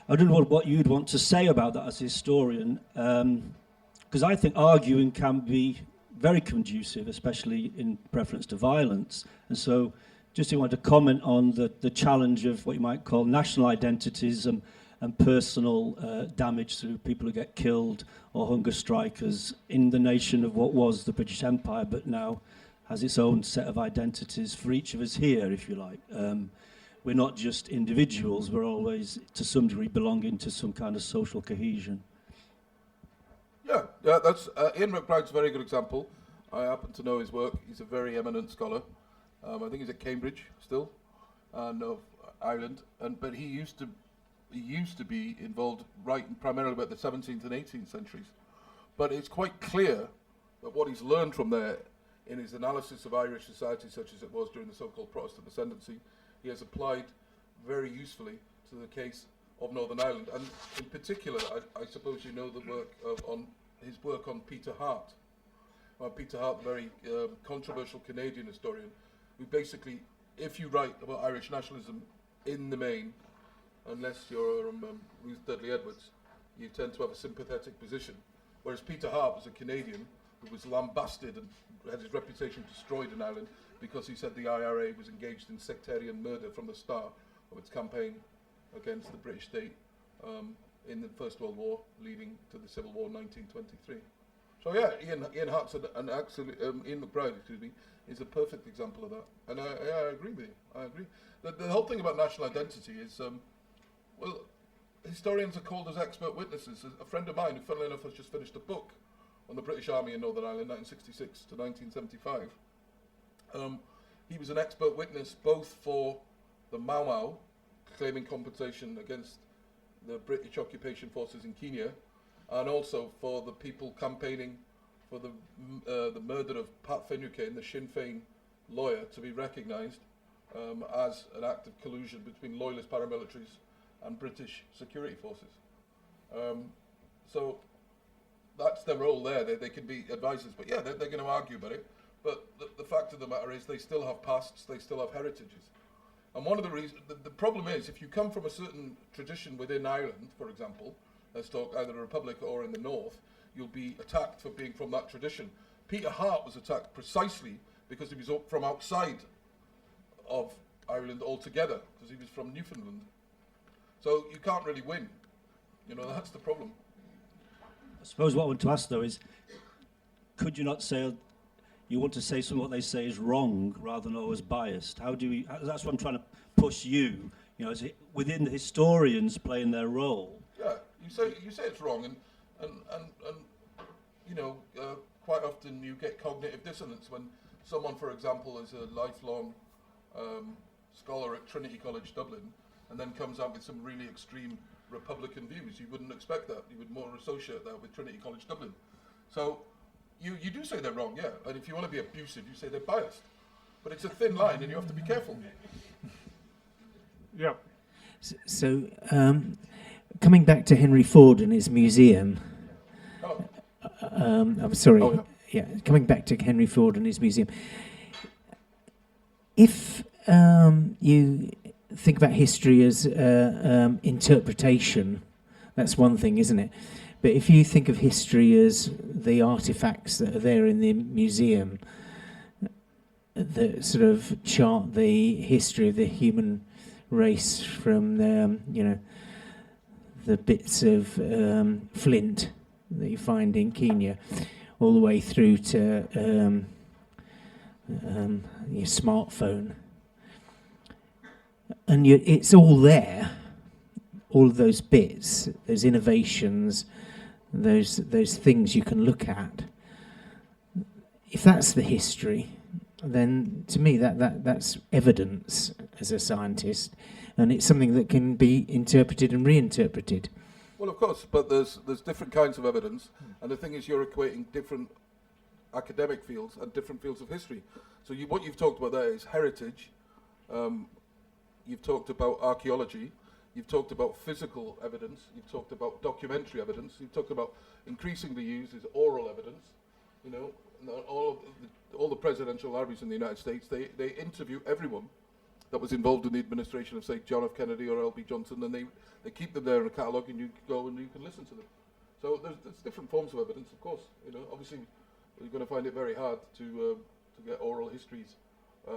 I don't know what you'd want to say about that as a historian, because I think arguing can be very conducive, especially in preference to violence. And so just wanted to comment on the challenge of what you might call national identities and personal damage through people who get killed or hunger strikers in the nation of what was the British Empire, but now has its own set of identities for each of us here, if you like. We're not just individuals, we're always, to some degree, belonging to some kind of social cohesion. Yeah, that's Ian McBride's a very good example. I happen to know his work. He's a very eminent scholar. I think he's at Cambridge still, and of Ireland. But he used to be involved primarily about the 17th and 18th centuries. But it's quite clear that what he's learned from there in his analysis of Irish society, such as it was during the so-called Protestant ascendancy, he has applied very usefully to the case of Northern Ireland. And in particular, I suppose you know the work on his work on Peter Hart. Peter Hart, very controversial Canadian historian, who basically, if you write about Irish nationalism in the main, unless you're Ruth Dudley Edwards, you tend to have a sympathetic position. Whereas Peter Hart was a Canadian who was lambasted and had his reputation destroyed in Ireland because he said the IRA was engaged in sectarian murder from the start of its campaign against the British state in the First World War, leading to the Civil War in 1923. So yeah, Ian Hart's Ian McBride, is a perfect example of that. And I agree with you. I agree. The whole thing about national identity is, well, historians are called as expert witnesses. A friend of mine, who funnily enough has just finished a book on the British Army in Northern Ireland, 1966 to 1975. He was an expert witness both for the Mau Mau, claiming compensation against the British occupation forces in Kenya, and also for the people campaigning for the murder of Pat Finucane, the Sinn Féin lawyer, to be recognised as an act of collusion between loyalist paramilitaries and British security forces. So that's their role there. They can be advisors, but yeah, they're going to argue about it. But the fact of the matter is they still have pasts, they still have heritages. And one of the reasons, the problem is, if you come from a certain tradition within Ireland, for example, let's talk either a republic or in the north, you'll be attacked for being from that tradition. Peter Hart was attacked precisely because he was from outside of Ireland altogether, because he was from Newfoundland. So you can't really win. You know, that's the problem. I suppose what I want to ask, though, is could you not say you want to say something what they say is wrong rather than always biased? How do we? That's what I'm trying to push you. You know, is it within the historians playing their role? Yeah, you say it's wrong, and you know, quite often you get cognitive dissonance when someone, for example, is a lifelong scholar at Trinity College Dublin, and then comes out with some really extreme Republican views. You wouldn't expect that. You would more associate that with Trinity College Dublin. So you do say they're wrong, yeah. And if you want to be abusive, you say they're biased. But it's a thin line, and you have to be careful. Yeah. So coming back to Henry Ford and his museum. Oh. I'm sorry. Oh, yeah, coming back to Henry Ford and his museum. If you think about history as interpretation, that's one thing, isn't it? But if you think of history as the artifacts that are there in the museum that sort of chart the history of the human race from the bits of flint that you find in Kenya all the way through to your smartphone, and it's all there all of those bits, those innovations, those things you can look at. If that's the history, then to me that's evidence as a scientist, and it's something that can be interpreted and reinterpreted. Well, of course, but there's different kinds of evidence, and the thing is, you're equating different academic fields and different fields of history. So what you've talked about there is heritage. You've talked about archaeology. You've talked about physical evidence. You've talked about documentary evidence. You've talked about increasingly used is oral evidence. You know, all the presidential libraries in the United States, they interview everyone that was involved in the administration of, say, John F. Kennedy or L.B. Johnson, and they keep them there in a catalogue, and you can go and you can listen to them. So there's different forms of evidence, of course. You know, obviously, you're going to find it very hard to get oral histories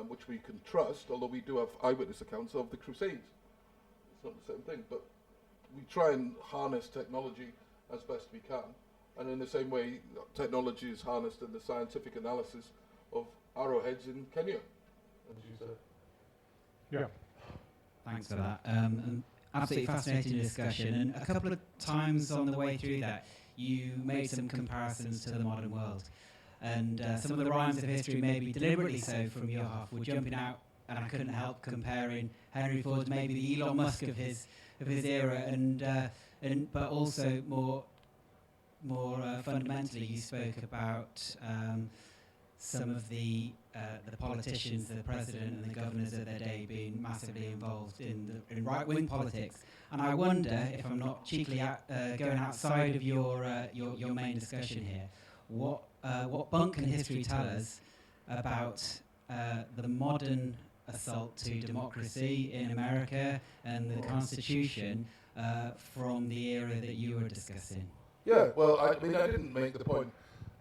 which we can trust, although we do have eyewitness accounts of the Crusades. It's not the same thing, but we try and harness technology as best we can. And in the same way, technology is harnessed in the scientific analysis of arrowheads in Kenya, as you said. Yeah. Thanks for that. An absolutely fascinating discussion. And a couple of times on the way through that, you made some comparisons to the modern world. And some of the rhymes of history, maybe deliberately so from your half, were jumping out, and I couldn't help comparing Henry Ford to maybe the Elon Musk of his era, but also more fundamentally, you spoke about some of the politicians, the president and the governors of their day being massively involved in right-wing politics. And I wonder, if I'm not cheekily going outside of your main discussion here, what Bunk and history tell us about the modern assault to democracy in America and the Constitution from the era that you were discussing. Yeah, well, I didn't make the point.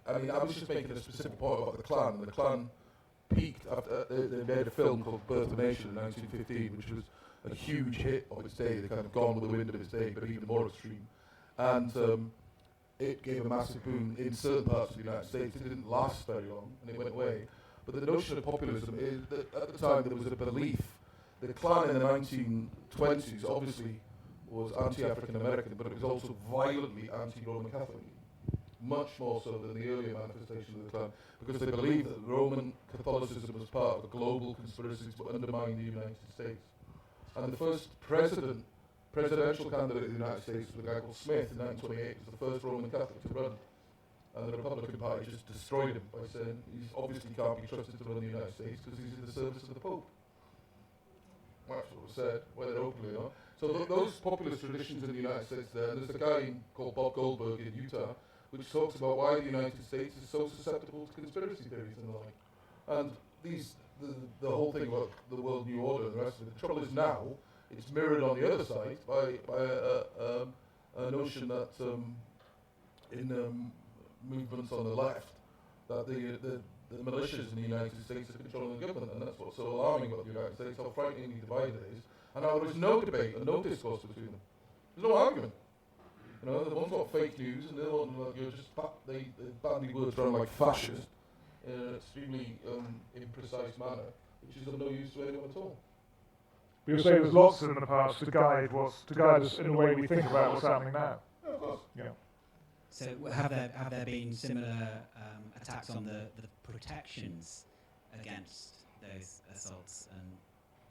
I was just making a specific point about the Klan. And the Klan peaked after they made a film called Birth of a Nation in 1915, which was a huge hit of its day. They kind of gone with the wind of its day, but even more extreme. And it gave a massive boom in certain parts of the United States. It didn't last very long, and it went away. But the notion of populism is that at the time there was a belief. The Klan in the 1920s obviously was anti-African American, but it was also violently anti-Roman Catholic, much more so than the earlier manifestation of the Klan, because they believed that Roman Catholicism was part of a global conspiracy to undermine the United States. And the first presidential candidate in the United States was a guy called Smith in 1928, was the first Roman Catholic to run. And the Republican Party just destroyed him by saying he obviously can't be trusted to run the United States because he's in the service of the Pope. Well, that's what was said, whether openly or not. So those populist traditions in the United States there's a guy called Bob Goldberg in Utah, which talks about why the United States is so susceptible to conspiracy theories and the like. And the whole thing about the world new order and the rest of it, the trouble is now, it's mirrored on the other side by a notion that in movements on the left, that the militias in the United States are controlling the government, and that's what's so alarming about the United States, how frighteningly divided it is, and how there is no debate and no discourse between them. There's no argument. You know, the one's got fake news, and the other one, you're just they bandy words around like fascist in an extremely imprecise manner, which is of no use to anyone at all. But you say there's lots in the past to guide us in the way we think about what's happening now. Yeah, of course. Yeah. So have there been similar attacks on the protections against those assaults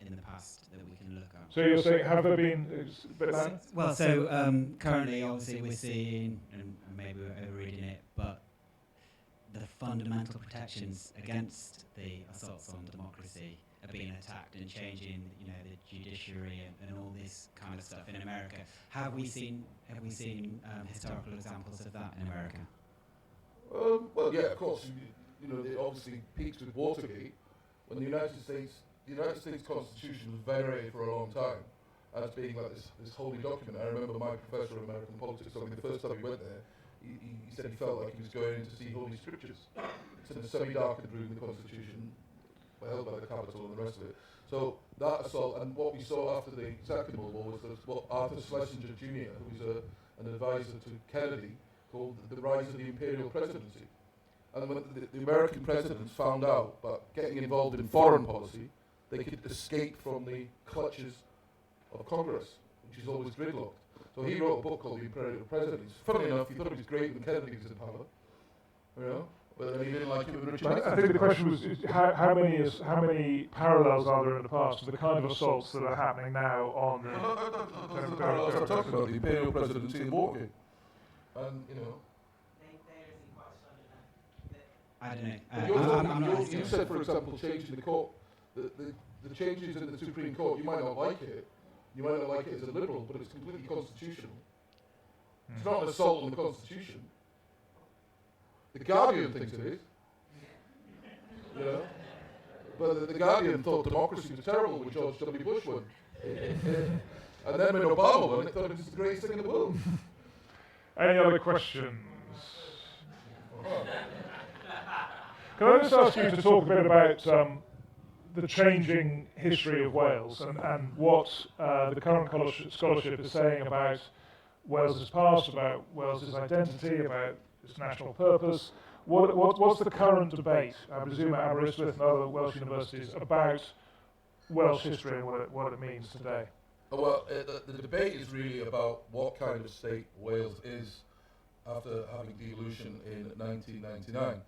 in the past that we can look at? So you're saying, have there been... Currently, obviously, we're seeing, and maybe we're overreading it, but the fundamental protections against the assaults on democracy are being attacked and changing, the judiciary and all this kind of stuff in America. Have we seen historical examples of that in America? Well, yeah, of course. It obviously peaks with Watergate, when the United States Constitution was venerated for a long time as being like this holy document. I remember my professor of American politics told me the first time he went there, he said he felt like he was going in to see Holy Scriptures. It's in a semi-darkened room in the Constitution, held by the Capitol and the rest of it. So that assault, and what we saw after the Second World War was what Arthur Schlesinger Jr., who was an advisor to Kennedy, called the rise of the imperial presidency. And when the American presidents found out about getting involved in foreign policy, they could escape from the clutches of Congress, which is always gridlocked. So he wrote a book called The Imperial President. Funnily enough, he thought it was great when Kennedy was in power, you know, but then he didn't like it when Richard Nixon I think the question was how many parallels are there in the past to the kind of assaults that are happening now on the... That's the parallels I'm talking about, the Imperial Presidency and Watergate. And, you know... I don't know. You said, for example, changing the court, the changes in the Supreme Court, you might not like it. You might not like it as a liberal, but it's completely constitutional. It's not an assault on the Constitution. The Guardian thinks it is. You know? But the Guardian thought democracy was terrible when George W. Bush won. And then when Obama won, it thought it was the greatest thing in the world. Any other questions? Can I just ask you to talk a bit about the changing history of Wales and what the current scholarship is saying about Wales's past, about Wales's identity, about its national purpose? What's the current debate, I presume at Aberystwyth and other Welsh universities, about Welsh history and what it means today? Well, the debate is really about what kind of state Wales is after having devolution in 1999.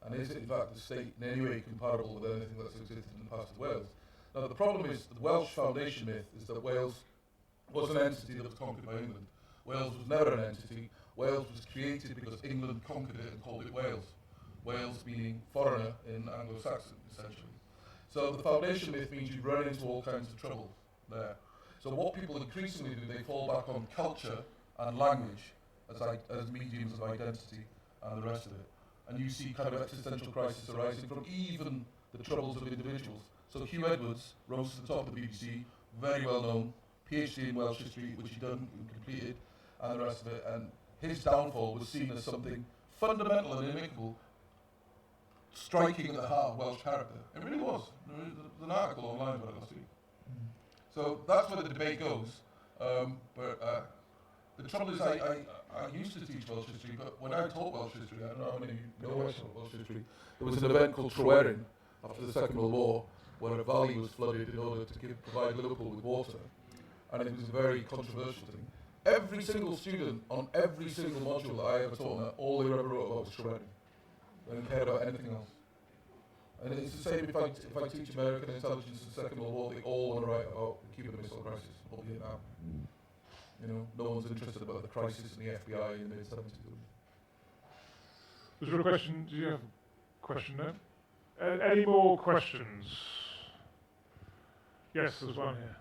And is it in fact a state in any way comparable with anything that's existed in the past of Wales? Now the problem is, the Welsh foundation myth is that Wales was an entity that was conquered by England. Wales was never an entity. Wales was created because England conquered it and called it Wales. Wales meaning foreigner in Anglo-Saxon, essentially. So the foundation myth means you run into all kinds of trouble there. So what people increasingly do, they fall back on culture and language as mediums of identity and the rest of it. And you see kind of existential crisis arising from even the troubles of individuals. So Hugh Edwards rose to the top of the BBC, very well known, PhD in Welsh history, which he done and completed, and the rest of it. And his downfall was seen as something fundamental and inimical, striking at the heart of Welsh character. It really was. There's an article online about it last week. So that's where the debate goes. But the trouble is, I used to teach Welsh history, but when I taught Welsh history, I don't know how many of you know Welsh history, there was an event called Tryweryn after the Second World War, where a valley was flooded in order to provide Liverpool with water. And it was a very controversial thing. Every single student on every single module that I ever taught them, all they ever wrote about was Tryweryn. They didn't care about anything else. And it's the same if I teach American intelligence in the Second World War, they all want to write about the Cuban Missile Crisis or Vietnam. You know, no one's interested about the crisis in the FBI in the mid-70s. Was there a question? Do you have a question there? Any more questions? Yes, there's one here.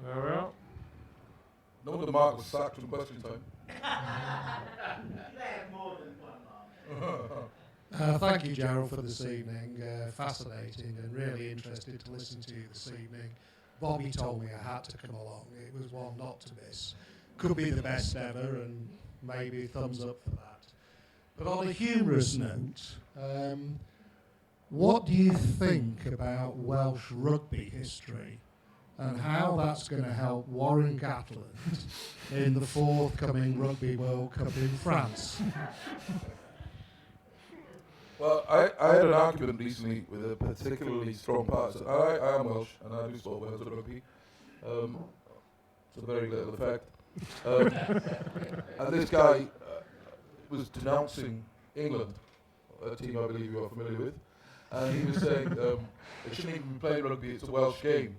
There we are. No wonder Mark was sacked from question time. Thank you, Gerald, for this evening. Fascinating and really interested to listen to you this evening. Bobby told me I had to come along. It was one not to miss. Could be the best ever, and maybe thumbs up for that. But on a humorous note, what do you think about Welsh rugby history and how that's going to help Warren Gatland in the forthcoming Rugby World Cup in France? Well, I had an argument recently with a particularly strong partisan. I am Welsh, and I do support Wales at rugby. To very little effect. And this guy was denouncing England, a team I believe you are familiar with, and he was saying they shouldn't even be playing rugby, it's a Welsh game.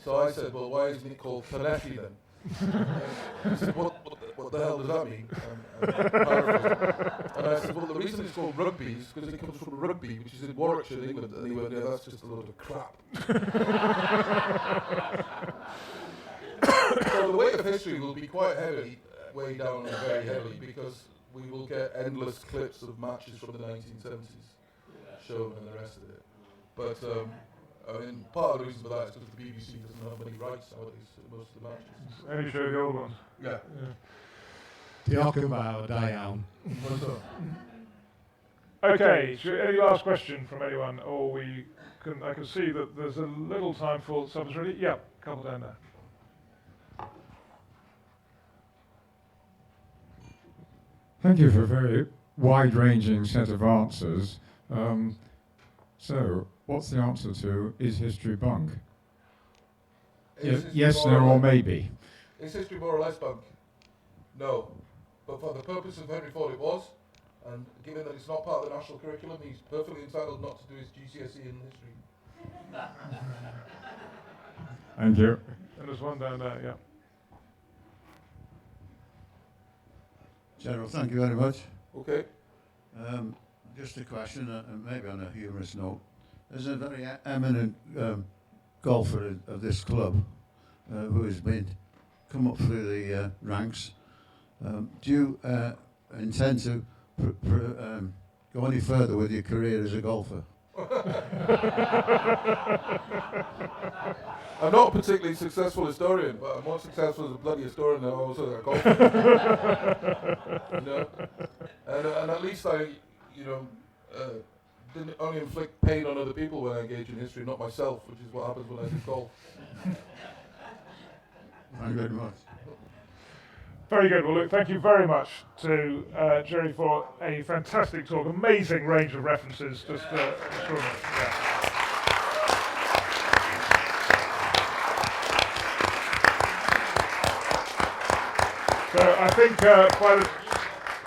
So I said, well, why isn't it called Llanelli then? He said, what the hell does that mean? And I said, well, the reason it's called rugby is because it comes from Rugby, which is in Warwickshire, England. And he went, yeah, that's just a load of crap. So the weight of history will be quite heavy, way down and very heavy, because we will get endless clips of matches from the 1970s shown and the rest of it. But I mean, part of the reason for that is because the BBC doesn't have many rights nowadays to most of the matches. Only show the old ones. Yeah. Diolch yn fawr, da iawn. Okay, any last question from anyone? Or I can see that there's a little time for subs ready. Yeah, a couple down there. Thank you for a very wide-ranging set of answers. So, what's the answer to is history bunk? Is history Yes, more no, or or less- maybe. Is history more or less bunk? No. But for the purpose of Henry Ford, it was. And given that it's not part of the national curriculum, he's perfectly entitled not to do his GCSE in history. Thank you. And there's one down there, yeah. Gerald, thank you very much. Okay. Just a question, maybe on a humorous note. There's a very eminent golfer of this club who has come up through the ranks. Do you intend to go any further with your career as a golfer? I'm not a particularly successful historian, but I'm more successful as a bloody historian than I was as a golfer. You know? And at least I, didn't only inflict pain on other people when I engage in history, not myself, which is what happens when I do golf. Thank you very much. Very good. Well, look, thank you very much to Jerry for a fantastic talk. Amazing range of references. Just extraordinary. Yeah. So I think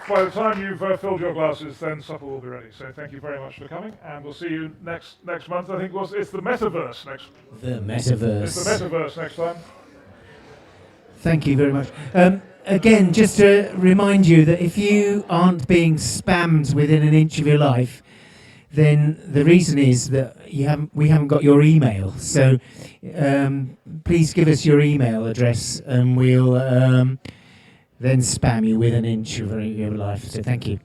by the time you've filled your glasses, then supper will be ready. So thank you very much for coming, and we'll see you next month. I think it's the metaverse next. The metaverse. It's the metaverse next time. Thank you very much. Again, just to remind you that if you aren't being spammed within an inch of your life, then the reason is that we haven't got your email. So please give us your email address, and we'll then spam you with an inch of your life. So thank you.